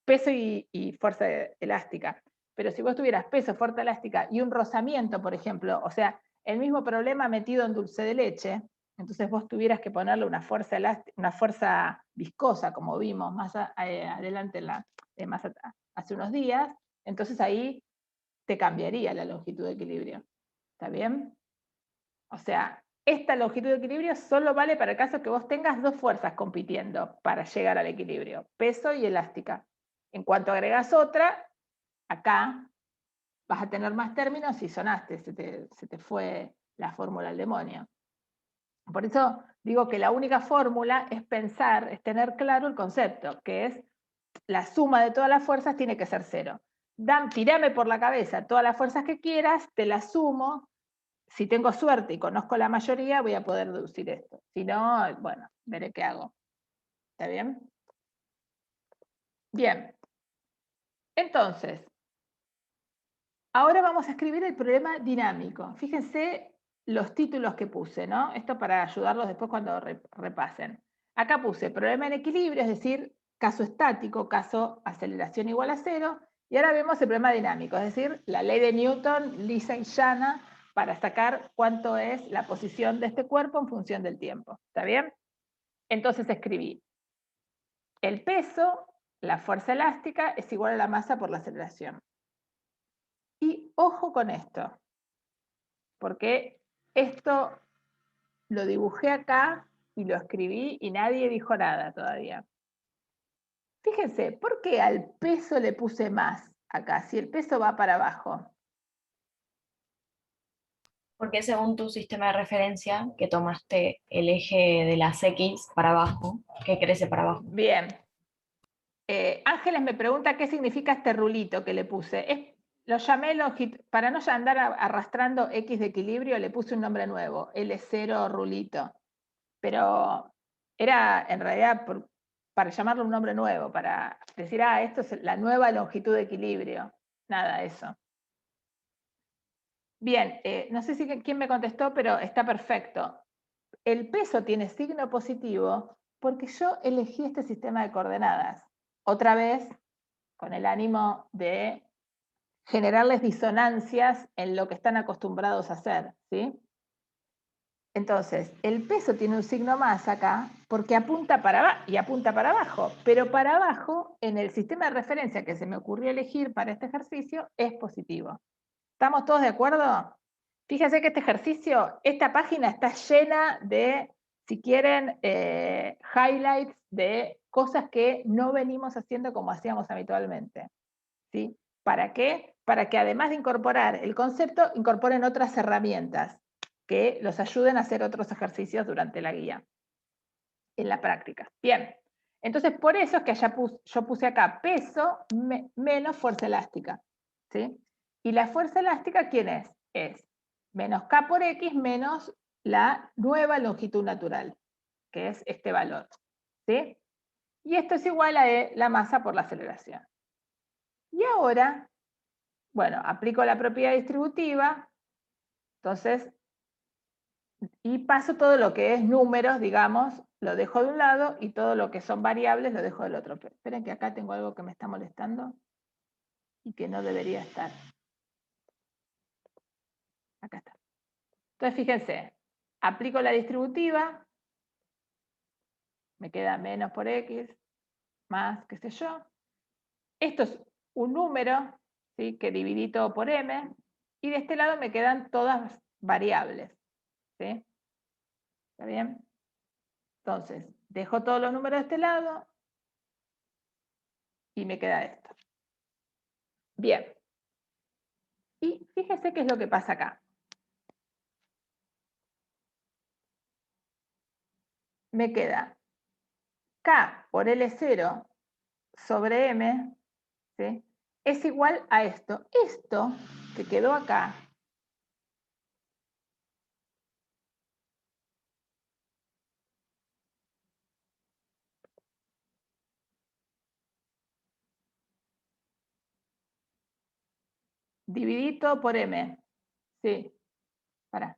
Speaker 1: peso y fuerza elástica. Pero si vos tuvieras peso, fuerza elástica y un rozamiento, por ejemplo, o sea, el mismo problema metido en dulce de leche, entonces vos tuvieras que ponerle una fuerza elástica, una fuerza viscosa, como vimos más adelante, hace unos días, entonces ahí te cambiaría la longitud de equilibrio. ¿Está bien? O sea, esta longitud de equilibrio solo vale para el caso que vos tengas dos fuerzas compitiendo para llegar al equilibrio, peso y elástica. En cuanto agregás otra, acá vas a tener más términos y sonaste, se te fue la fórmula al demonio. Por eso digo que la única fórmula es pensar, es tener claro el concepto, que es la suma de todas las fuerzas tiene que ser 0. Tirame por la cabeza todas las fuerzas que quieras, te las sumo. Si tengo suerte y conozco la mayoría, voy a poder deducir esto. Si no, bueno, veré qué hago. ¿Está bien? Bien. Entonces, ahora vamos a escribir el problema dinámico. Fíjense los títulos que puse, ¿no? Esto para ayudarlos después cuando repasen. Acá puse problema en equilibrio, es decir, caso estático, caso aceleración igual a 0. Y ahora vemos el problema dinámico, es decir, la ley de Newton, lisa y llana, para sacar cuánto es la posición de este cuerpo en función del tiempo. ¿Está bien? Entonces escribí, el peso, la fuerza elástica, es igual a la masa por la aceleración. Y ojo con esto, porque esto lo dibujé acá y lo escribí y nadie dijo nada todavía. Fíjense, ¿por qué al peso le puse más acá, si el peso va para abajo?
Speaker 6: Porque según tu sistema de referencia, que tomaste el eje de las X para abajo, que crece para abajo.
Speaker 1: Bien. Ángeles me pregunta qué significa este rulito que le puse. Lo llamé para no andar arrastrando X de equilibrio, le puse un nombre nuevo, L0 rulito. Pero era en realidad para llamarle un nombre nuevo, para decir, esto es la nueva longitud de equilibrio. Nada, eso. Bien, no sé quién me contestó, pero está perfecto. El peso tiene signo positivo porque yo elegí este sistema de coordenadas. Otra vez, con el ánimo de generarles disonancias en lo que están acostumbrados a hacer, ¿sí? Entonces, el peso tiene un signo más acá porque apunta para abajo y apunta para abajo, pero para abajo, en el sistema de referencia que se me ocurrió elegir para este ejercicio, es positivo. ¿Estamos todos de acuerdo? Fíjense que este ejercicio, esta página está llena de, si quieren, highlights de cosas que no venimos haciendo como hacíamos habitualmente, ¿sí? ¿Para qué? Para que además de incorporar el concepto, incorporen otras herramientas que los ayuden a hacer otros ejercicios durante la guía, en la práctica. Bien, entonces por eso es que yo puse acá peso menos fuerza elástica, ¿sí? Y la fuerza elástica, ¿quién es? Es menos K por X menos la nueva longitud natural, que es este valor, ¿sí? Y esto es igual a la masa por la aceleración. Y ahora, bueno, aplico la propiedad distributiva, entonces, y paso todo lo que es números, digamos, lo dejo de un lado, y todo lo que son variables lo dejo del otro. Pero esperen que acá tengo algo que me está molestando y que no debería estar. Acá está. Entonces, fíjense, aplico la distributiva, me queda menos por X, más, qué sé yo. Esto es un número, ¿sí?, que dividí todo por M, y de este lado me quedan todas variables, ¿sí? ¿Está bien? Entonces, dejo todos los números de este lado y me queda esto. Bien. Y fíjense qué es lo que pasa acá. Me queda K por L0 sobre M, ¿sí?, es igual a esto. Esto que quedó acá dividí todo por M. Sí, para.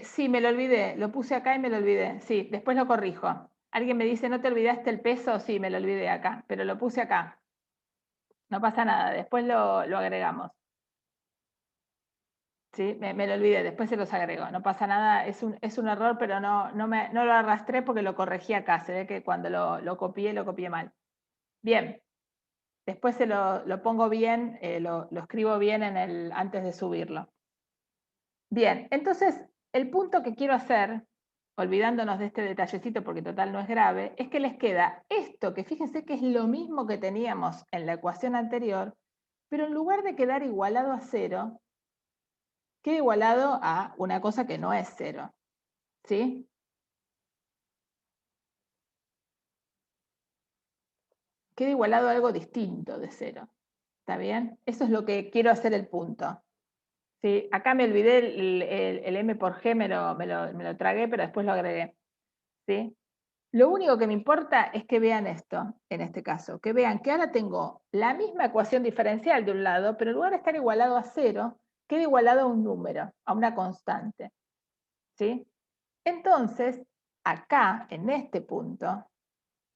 Speaker 1: Sí, me lo olvidé. Lo puse acá y me lo olvidé. Sí, después lo corrijo. Alguien me dice, ¿no te olvidaste el peso? Sí, me lo olvidé acá, pero lo puse acá. No pasa nada, después lo agregamos. Sí, me lo olvidé, después se los agrego. No pasa nada, es un error, pero no lo arrastré porque lo corregí acá. Se ve que cuando lo copié mal. Bien, después se lo pongo bien, lo escribo bien antes de subirlo. Bien, entonces el punto que quiero hacer, olvidándonos de este detallecito porque total no es grave, es que les queda esto, que fíjense que es lo mismo que teníamos en la ecuación anterior, pero en lugar de quedar igualado a 0, queda igualado a una cosa que no es 0, ¿sí? Queda igualado a algo distinto de 0, ¿está bien? Eso es lo que quiero hacer el punto. Sí, acá me olvidé el M por G, me lo tragué, pero después lo agregué, ¿sí? Lo único que me importa es que vean esto, en este caso, que vean que ahora tengo la misma ecuación diferencial de un lado, pero en lugar de estar igualado a 0, queda igualado a un número, a una constante, ¿sí? Entonces, acá, en este punto,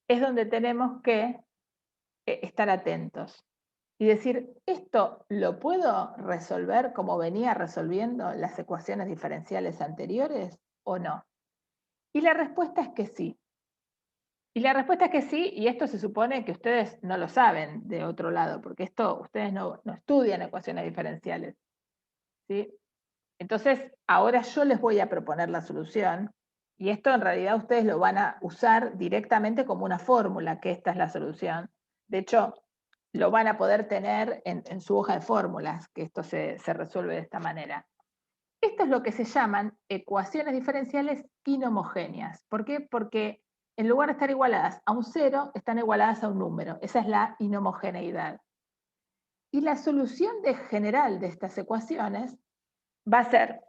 Speaker 1: es donde tenemos que estar atentos y decir, ¿esto lo puedo resolver como venía resolviendo las ecuaciones diferenciales anteriores o no? Y la respuesta es que sí. Y la respuesta es que sí, y esto se supone que ustedes no lo saben de otro lado, porque esto ustedes no estudian ecuaciones diferenciales, ¿sí? Entonces, ahora yo les voy a proponer la solución, y esto en realidad ustedes lo van a usar directamente como una fórmula, que esta es la solución. De hecho, lo van a poder tener en su hoja de fórmulas, que esto se resuelve de esta manera. Esto es lo que se llaman ecuaciones diferenciales inhomogéneas. ¿Por qué? Porque en lugar de estar igualadas a un 0, están igualadas a un número. Esa es la inhomogeneidad. Y la solución general de estas ecuaciones va a ser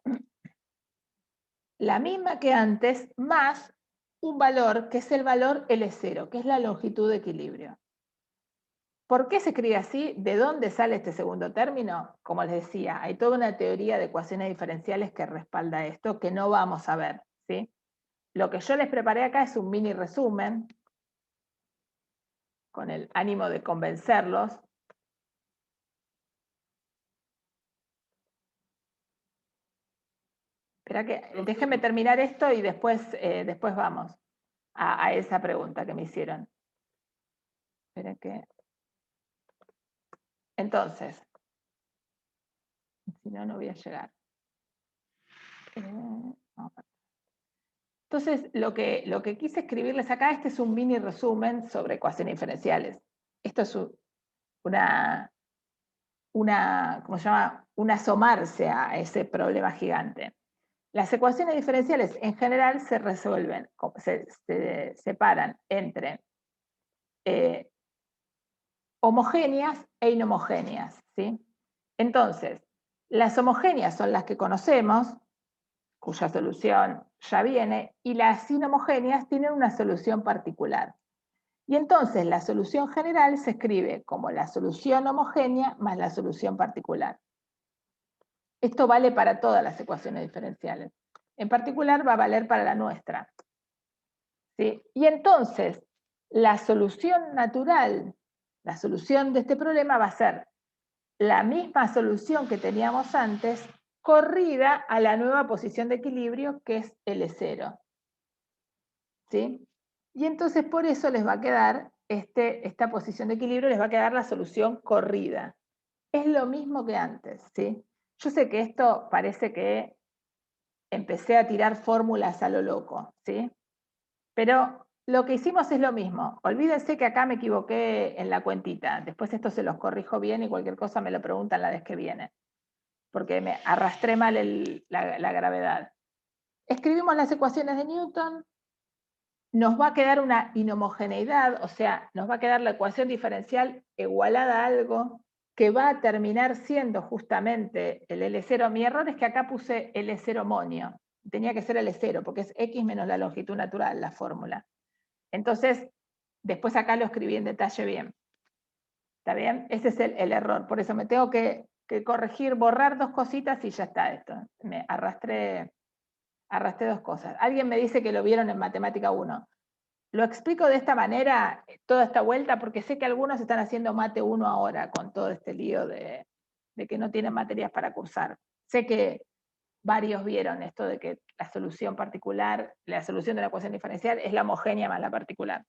Speaker 1: la misma que antes, más un valor que es el valor L0, que es la longitud de equilibrio. ¿Por qué se escribe así? ¿De dónde sale este segundo término? Como les decía, hay toda una teoría de ecuaciones diferenciales que respalda esto, que no vamos a ver, ¿sí? Lo que yo les preparé acá es un mini resumen, con el ánimo de convencerlos. Espera que, déjenme terminar esto y después vamos a esa pregunta que me hicieron. Espera que... Entonces, si no, no voy a llegar. Entonces, lo que quise escribirles acá, este es un mini resumen sobre ecuaciones diferenciales. Esto es ¿cómo se llama? Un asomarse a ese problema gigante. Las ecuaciones diferenciales en general se resuelven, se separan entre homogéneas e inhomogéneas, ¿sí? Entonces, las homogéneas son las que conocemos, cuya solución ya viene, y las inhomogéneas tienen una solución particular. Y entonces la solución general se escribe como la solución homogénea más la solución particular. Esto vale para todas las ecuaciones diferenciales. En particular va a valer para la nuestra. ¿Sí? Y entonces, la solución natural, la solución de este problema va a ser la misma solución que teníamos antes, corrida a la nueva posición de equilibrio, que es L0. ¿Sí? Y entonces por eso les va a quedar, esta posición de equilibrio, les va a quedar la solución corrida. Es lo mismo que antes, ¿sí? Yo sé que esto parece que empecé a tirar fórmulas a lo loco, ¿sí? Pero lo que hicimos es lo mismo. Olvídense que acá me equivoqué en la cuentita. Después esto se los corrijo bien y cualquier cosa me lo preguntan la vez que viene. Porque me arrastré mal la gravedad. Escribimos las ecuaciones de Newton. Nos va a quedar una inhomogeneidad, o sea, nos va a quedar la ecuación diferencial igualada a algo que va a terminar siendo justamente el L0. Mi error es que acá puse L0 monio. Tenía que ser L0, porque es X menos la longitud natural, la fórmula. Entonces, después acá lo escribí en detalle bien. ¿Está bien? Ese es el error. Por eso me tengo que corregir, borrar dos cositas y ya está esto. Me arrastré dos cosas. Alguien me dice que lo vieron en Matemática 1. Lo explico de esta manera, toda esta vuelta, porque sé que algunos están haciendo Mate 1 ahora, con todo este lío de que no tienen materias para cursar. Sé que varios vieron esto de que la solución particular, la solución de la ecuación diferencial es la homogénea más la particular.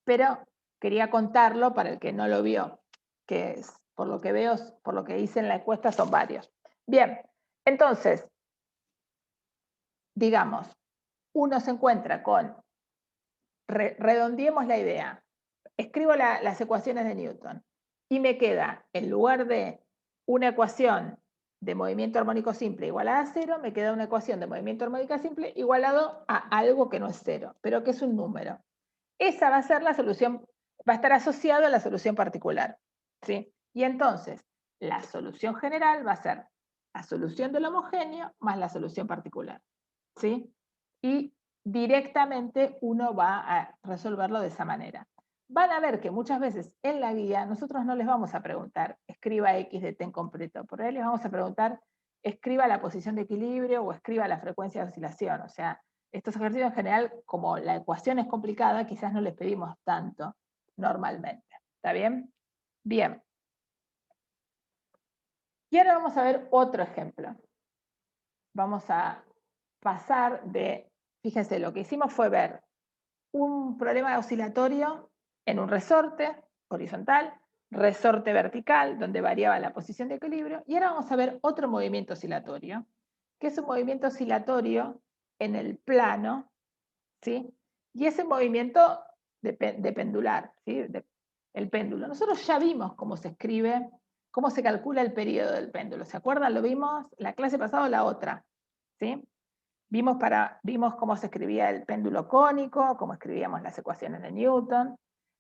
Speaker 1: Pero quería contarlo para el que no lo vio, que es, por lo que veo, por lo que hice en la encuesta, son varios. Bien, entonces, digamos, uno se encuentra con, redondeemos la idea, escribo las ecuaciones de Newton y me queda, en lugar de una ecuación de movimiento armónico simple igualada a 0, me queda una ecuación de movimiento armónico simple igualado a algo que no es 0, pero que es un número. Esa va a ser la solución, va a estar asociado a la solución particular, ¿sí? Y entonces, la solución general va a ser la solución del homogéneo más la solución particular, ¿sí? Y directamente uno va a resolverlo de esa manera. Van a ver que muchas veces en la guía nosotros no les vamos a preguntar, escriba X de t en completo, por ahí les vamos a preguntar, escriba la posición de equilibrio o escriba la frecuencia de oscilación, o sea, estos ejercicios en general, como la ecuación es complicada, quizás no les pedimos tanto normalmente. ¿Está bien? Bien. Y ahora vamos a ver otro ejemplo. Vamos a pasar de, fíjense, lo que hicimos fue ver un problema oscilatorio en un resorte horizontal, resorte vertical, donde variaba la posición de equilibrio, y ahora vamos a ver otro movimiento oscilatorio, que es un movimiento oscilatorio en el plano, ¿sí? Y ese movimiento de pendular, ¿sí? El péndulo. Nosotros ya vimos cómo se escribe, cómo se calcula el periodo del péndulo. ¿Se acuerdan? Lo vimos la clase pasada o la otra, ¿sí? Vimos cómo se escribía el péndulo cónico, cómo escribíamos las ecuaciones de Newton,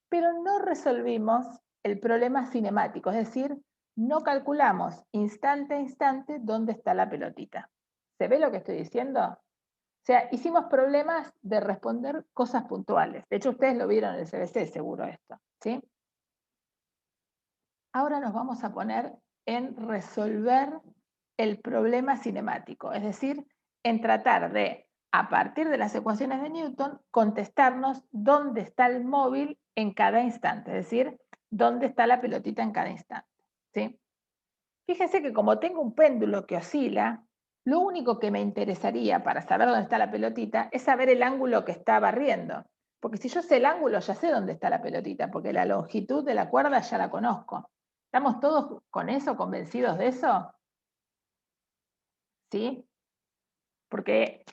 Speaker 1: pero no resolvimos el problema cinemático, es decir, no calculamos instante a instante dónde está la pelotita. ¿Se ve lo que estoy diciendo? O sea, hicimos problemas de responder cosas puntuales. De hecho, ustedes lo vieron en el CBC, seguro esto, ¿sí? Ahora nos vamos a poner en resolver el problema cinemático, es decir, en tratar de, a partir de las ecuaciones de Newton, contestarnos dónde está el móvil en cada instante, es decir, dónde está la pelotita en cada instante, ¿sí? Fíjense que como tengo un péndulo que oscila, lo único que me interesaría para saber dónde está la pelotita es saber el ángulo que está barriendo. Porque si yo sé el ángulo, ya sé dónde está la pelotita, porque la longitud de la cuerda ya la conozco. ¿Estamos todos con eso, convencidos de eso? ¿Sí? Porque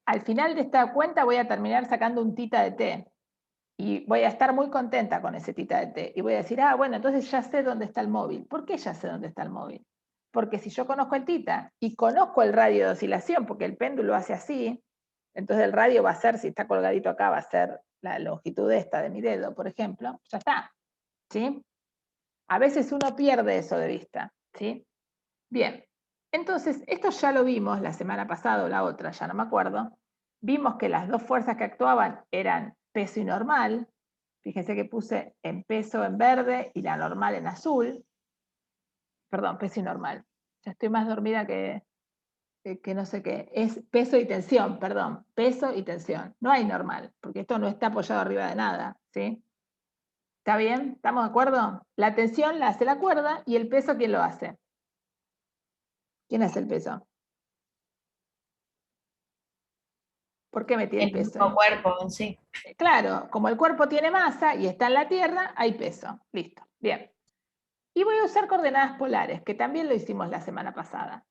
Speaker 1: al final de esta cuenta voy a terminar sacando un tita de t. Y voy a estar muy contenta con ese tita de t. Y voy a decir, ah, bueno, entonces ya sé dónde está el móvil. ¿Por qué ya sé dónde está el móvil? Porque si yo conozco el tita y conozco el radio de oscilación, porque el péndulo hace así, entonces el radio va a ser, si está colgadito acá, va a ser la longitud esta de mi dedo, por ejemplo, ya está. ¿Sí? A veces uno pierde eso de vista. ¿Sí? Bien. Entonces, esto ya lo vimos la semana pasada o la otra, ya no me acuerdo. Vimos que las dos fuerzas que actuaban eran peso y normal. Fíjense que puse en peso en verde y la normal en azul. Perdón, peso y normal. Ya estoy más dormida que no sé qué. Es peso y tensión, perdón. Peso y tensión. No hay normal, porque esto no está apoyado arriba de nada. ¿Sí? ¿Está bien? ¿Estamos de acuerdo? La tensión la hace la cuerda y el peso, ¿quién lo hace? ¿Quién hace el peso? ¿Por qué me tiene
Speaker 6: El
Speaker 1: peso?
Speaker 6: mismo cuerpo en sí.
Speaker 1: Claro, como el cuerpo tiene masa y está en la Tierra, hay peso. Listo. Bien. Y voy a usar coordenadas polares, que también lo hicimos la semana pasada.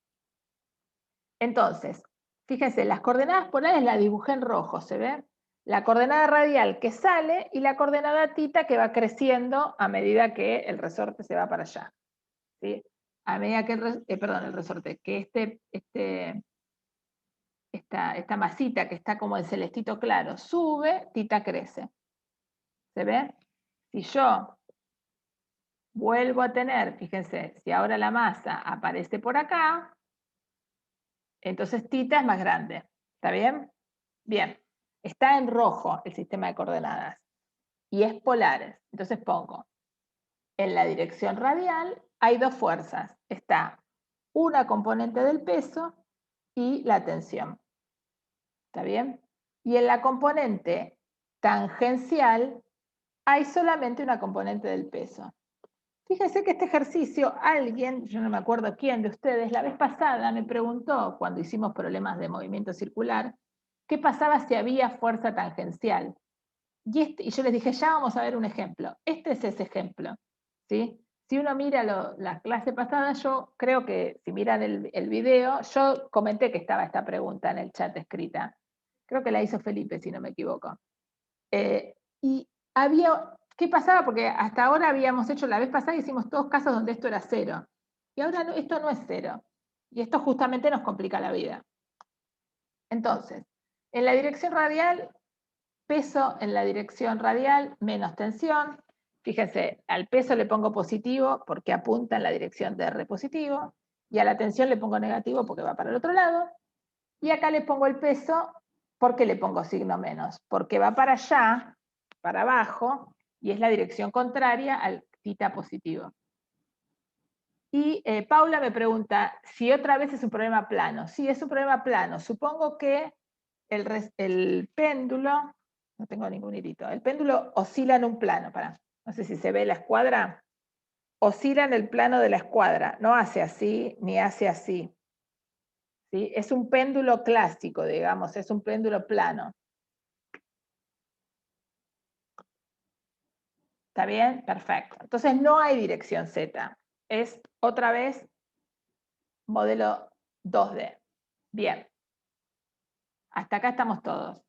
Speaker 1: Entonces, fíjense, las coordenadas polares las dibujé en rojo, ¿se ve? La coordenada radial que sale y la coordenada tita que va creciendo a medida que el resorte se va para allá. ¿Sí? A medida que el resorte, que esta masita que está como el celestito claro sube, tita crece. ¿Se ve? Si yo vuelvo a tener, fíjense, si ahora la masa aparece por acá, entonces tita es más grande. ¿Está bien? Bien. Está en rojo el sistema de coordenadas y es polares. Entonces pongo, en la dirección radial hay dos fuerzas. Está una componente del peso y la tensión. ¿Está bien? Y en la componente tangencial hay solamente una componente del peso. Fíjense que este ejercicio, alguien, yo no me acuerdo quién de ustedes, la vez pasada me preguntó, cuando hicimos problemas de movimiento circular, qué pasaba si había fuerza tangencial. Y yo les dije, ya vamos a ver un ejemplo. Este es ese ejemplo. ¿Sí? Si uno mira la clase pasada, yo creo que si miran el video, yo comenté que estaba esta pregunta en el chat escrita. Creo que la hizo Felipe, si no me equivoco. Y ¿qué pasaba? Porque hasta ahora habíamos hecho, la vez pasada hicimos todos casos donde esto era cero. Y ahora esto no es cero. Y esto justamente nos complica la vida. Entonces, en la dirección radial, peso en la dirección radial menos tensión. Fíjense, al peso le pongo positivo porque apunta en la dirección de R positivo. Y a la tensión le pongo negativo porque va para el otro lado. Y acá le pongo el peso, ¿por qué le pongo signo menos? Porque va para allá, para abajo, y es la dirección contraria al tita positivo. Y Paula me pregunta si otra vez es un problema plano. Sí, es un problema plano. Supongo que el péndulo, no tengo ningún hilito, el péndulo oscila en un plano, no sé si se ve la escuadra, oscila en el plano de la escuadra, no hace así ni hace así. ¿Sí? Es un péndulo clásico, digamos, es un péndulo plano. ¿Está bien? Perfecto. Entonces no hay dirección Z. Es otra vez modelo 2D. Bien. Hasta acá estamos todos.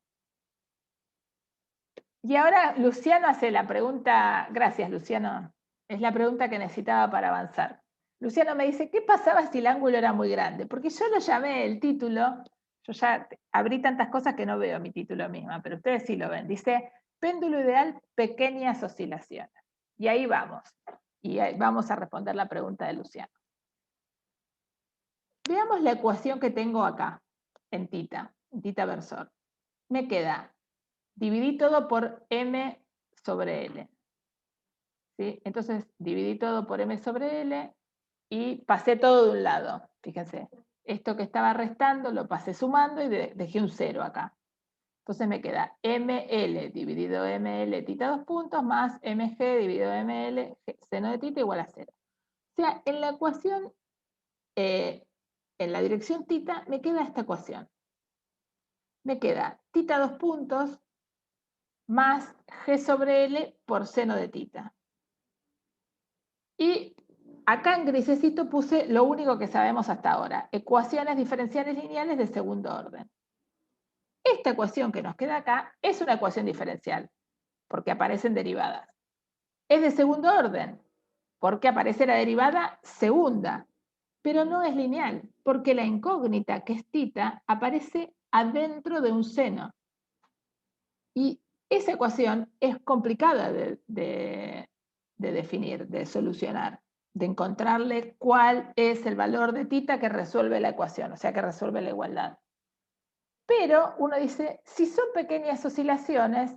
Speaker 1: Y ahora Luciano hace la pregunta, gracias Luciano, es la pregunta que necesitaba para avanzar. Luciano me dice, ¿qué pasaba si el ángulo era muy grande? Porque yo lo llamé el título, yo ya abrí tantas cosas que no veo mi título misma, pero ustedes sí lo ven. Dice, péndulo ideal, pequeñas oscilaciones. Y ahí vamos. Y ahí vamos a responder la pregunta de Luciano. Veamos la ecuación que tengo acá, en tita versor. Me queda, dividí todo por m sobre L. ¿Sí? Entonces dividí todo por m sobre L y pasé todo de un lado. Fíjense, esto que estaba restando lo pasé sumando y dejé un 0 acá. Entonces me queda ml dividido ml tita 2 puntos más mg dividido ml seno de tita igual a 0. O sea, en la ecuación, en la dirección tita, me queda esta ecuación. Me queda tita 2 puntos más g sobre L por seno de tita. Y Acá en grisecito puse lo único que sabemos hasta ahora, ecuaciones diferenciales lineales de segundo orden. Esta ecuación que nos queda acá es una ecuación diferencial, porque aparecen derivadas. Es de segundo orden, porque aparece la derivada segunda, pero no es lineal, porque la incógnita, que es tita, aparece adentro de un seno. Y esa ecuación es complicada de definir, de solucionar, de encontrarle cuál es el valor de tita que resuelve la ecuación, o sea, que resuelve la igualdad. Pero uno dice, si son pequeñas oscilaciones,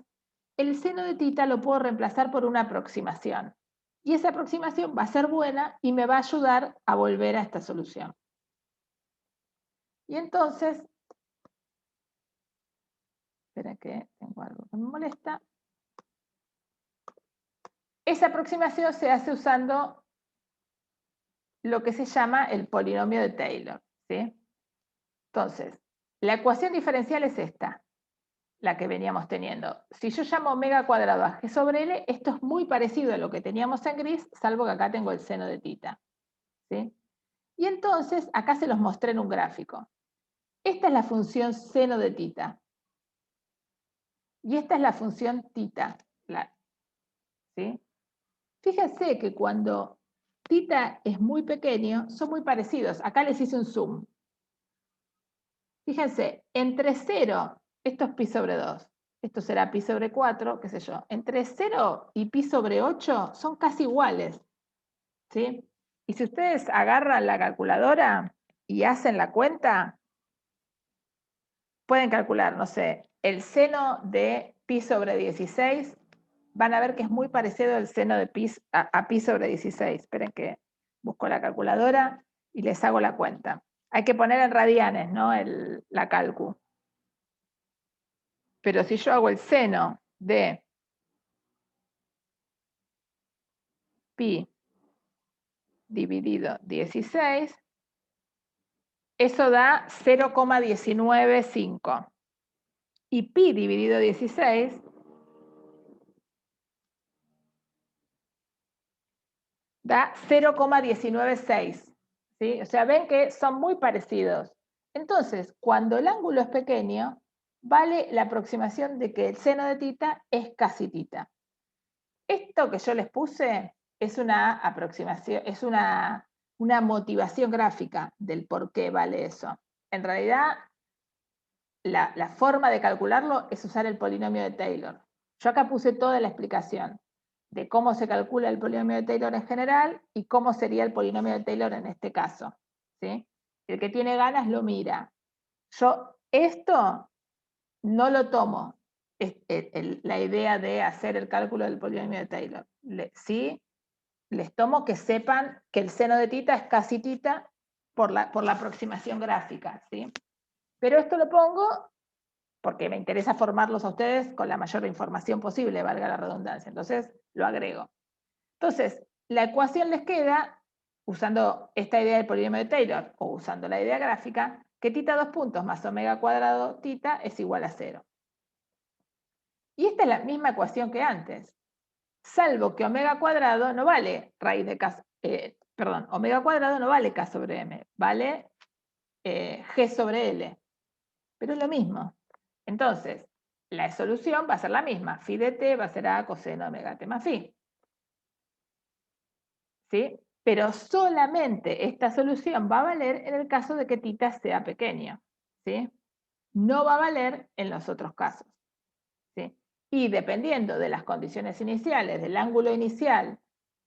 Speaker 1: el seno de tita lo puedo reemplazar por una aproximación. Y esa aproximación va a ser buena y me va a ayudar a volver a esta solución. Y entonces, espera que tengo algo que me molesta. Esa aproximación se hace usando lo que se llama el polinomio de Taylor, ¿sí? Entonces, la ecuación diferencial es esta, la que veníamos teniendo. Si yo llamo omega cuadrado a g sobre L, esto es muy parecido a lo que teníamos en gris, salvo que acá tengo el seno de tita, ¿sí? Y entonces, acá se los mostré en un gráfico. Esta es la función seno de tita. Y esta es la función tita, ¿sí? Fíjense que cuando tita es muy pequeño, son muy parecidos. Acá les hice un zoom. Fíjense, entre 0, esto es pi sobre 2, esto será pi sobre 4, qué sé yo. Entre 0 y pi sobre 8 son casi iguales, ¿sí? Y si ustedes agarran la calculadora y hacen la cuenta, pueden calcular, no sé, el seno de pi sobre 16, van a ver que es muy parecido al seno de pi a pi sobre 16. Esperen que busco la calculadora y les hago la cuenta. Hay que poner en radianes, ¿no? La calcu. Pero si yo hago el seno de pi dividido 16, eso da 0,195. Y pi dividido 16 da 0,196. ¿Sí? O sea, ven que son muy parecidos. Entonces, cuando el ángulo es pequeño, vale la aproximación de que el seno de tita es casi tita. Esto que yo les puse es una aproximación, es una motivación gráfica del por qué vale eso. En realidad, la forma de calcularlo es usar el polinomio de Taylor. Yo acá puse toda la explicación de cómo se calcula el polinomio de Taylor en general y cómo sería el polinomio de Taylor en este caso, ¿sí? El que tiene ganas lo mira. Yo esto no lo tomo, la idea de hacer el cálculo del polinomio de Taylor. Sí, les tomo que sepan que el seno de tita es casi tita por la aproximación gráfica, ¿sí? Pero esto lo pongo porque me interesa formarlos a ustedes con la mayor información posible, valga la redundancia. Entonces, lo agrego. Entonces, la ecuación les queda, usando esta idea del polinomio de Taylor o usando la idea gráfica, que tita 2 puntos más omega cuadrado tita es igual a 0. Y esta es la misma ecuación que antes, salvo que omega cuadrado no vale raíz de k, omega cuadrado no vale k sobre m, vale g sobre l. Pero es lo mismo. Entonces, la solución va a ser la misma. Phi de t va a ser a coseno omega t más phi. ¿Sí? Pero solamente esta solución va a valer en el caso de que tita sea pequeño. ¿Sí? No va a valer en los otros casos. ¿Sí? Y dependiendo de las condiciones iniciales, del ángulo inicial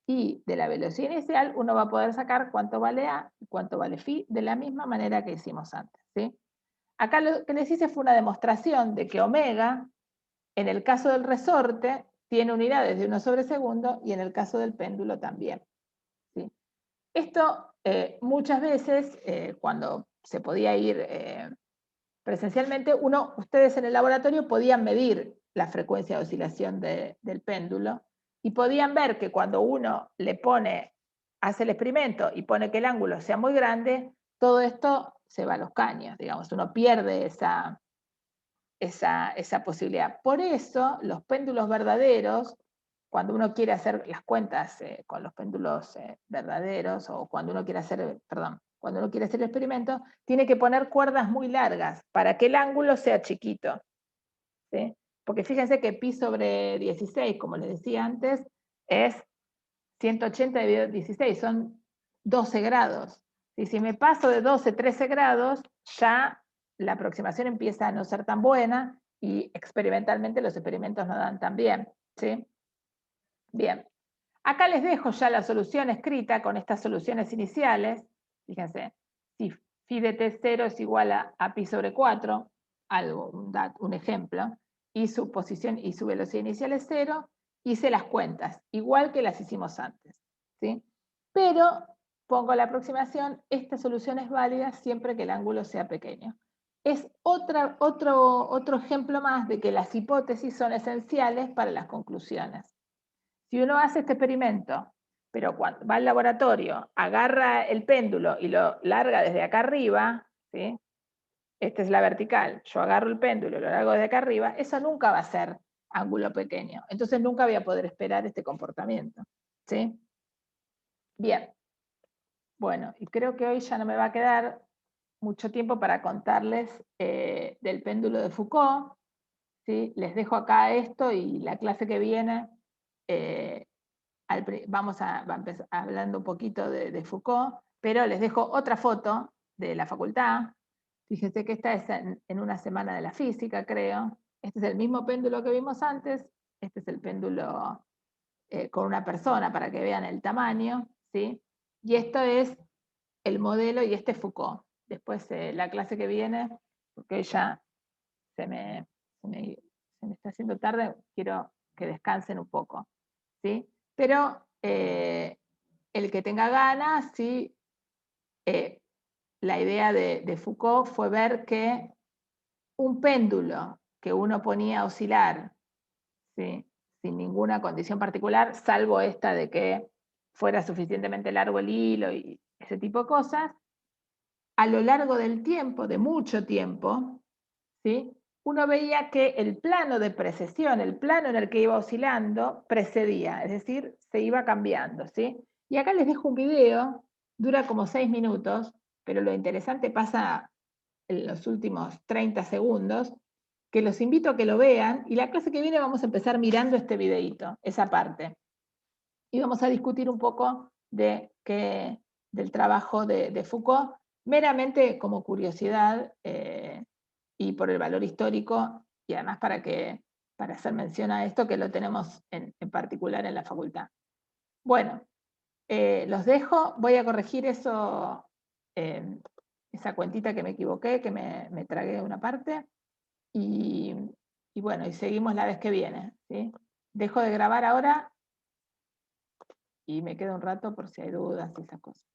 Speaker 1: y de la velocidad inicial, uno va a poder sacar cuánto vale A y cuánto vale phi de la misma manera que hicimos antes. ¿Sí? Acá lo que les hice fue una demostración de que omega, en el caso del resorte, tiene unidades de 1 sobre segundo y en el caso del péndulo también. ¿Sí? Esto muchas veces, cuando se podía ir presencialmente, ustedes en el laboratorio podían medir la frecuencia de oscilación del péndulo y podían ver que cuando uno hace el experimento y pone que el ángulo sea muy grande, todo esto se va a los caños, digamos, uno pierde esa posibilidad. Por eso, los péndulos verdaderos, cuando uno quiere hacer las cuentas con los péndulos verdaderos, o cuando uno quiere hacer, cuando uno quiere hacer el experimento, tiene que poner cuerdas muy largas para que el ángulo sea chiquito, ¿sí? Porque fíjense que pi sobre 16, como les decía antes, es 180 dividido 16, son 12 grados. Y si me paso de 12, 13 grados, ya la aproximación empieza a no ser tan buena y experimentalmente los experimentos no dan tan bien, ¿sí? Bien. Acá les dejo ya la solución escrita con estas soluciones iniciales. Fíjense, si phi de t0 es igual a pi sobre 4, un ejemplo, y su posición y su velocidad inicial es 0, hice las cuentas, igual que las hicimos antes, ¿sí? Pero pongo la aproximación, esta solución es válida siempre que el ángulo sea pequeño. Es otro ejemplo más de que las hipótesis son esenciales para las conclusiones. Si uno hace este experimento, pero cuando va al laboratorio, agarra el péndulo y lo larga desde acá arriba, ¿sí? Esta es la vertical, yo agarro el péndulo y lo largo desde acá arriba, eso nunca va a ser ángulo pequeño. Entonces nunca voy a poder esperar este comportamiento, ¿sí? Bien. Bueno, y creo que hoy ya no me va a quedar mucho tiempo para contarles del péndulo de Foucault, ¿sí? Les dejo acá esto y la clase que viene vamos a empezar hablando un poquito de Foucault, pero les dejo otra foto de la facultad. Fíjense que esta es en una semana de la física, creo. Este es el mismo péndulo que vimos antes. Este es el péndulo con una persona para que vean el tamaño, ¿sí? Y esto es el modelo y este es Foucault. Después la clase que viene, porque ya se me está haciendo tarde, quiero que descansen un poco, ¿sí? Pero el que tenga ganas, sí, la idea de Foucault fue ver que un péndulo que uno ponía a oscilar, ¿sí? Sin ninguna condición particular, salvo esta de que fuera suficientemente largo el hilo y ese tipo de cosas, a lo largo del tiempo, de mucho tiempo, ¿sí? Uno veía que el plano de precesión, el plano en el que iba oscilando, precedía, es decir, se iba cambiando, ¿sí? Y acá les dejo un video, dura como 6 minutos, pero lo interesante pasa en los últimos 30 segundos, que los invito a que lo vean, y la clase que viene vamos a empezar mirando este videíto, esa parte. Y vamos a discutir un poco del trabajo de Foucault, meramente como curiosidad, y por el valor histórico, y además para hacer mención a esto que lo tenemos en particular en la facultad. Bueno, los dejo, voy a corregir eso, esa cuentita que me equivoqué, que me tragué una parte, y bueno, y seguimos la vez que viene, ¿sí? Dejo de grabar ahora y me quedo un rato por si hay dudas y esas cosas.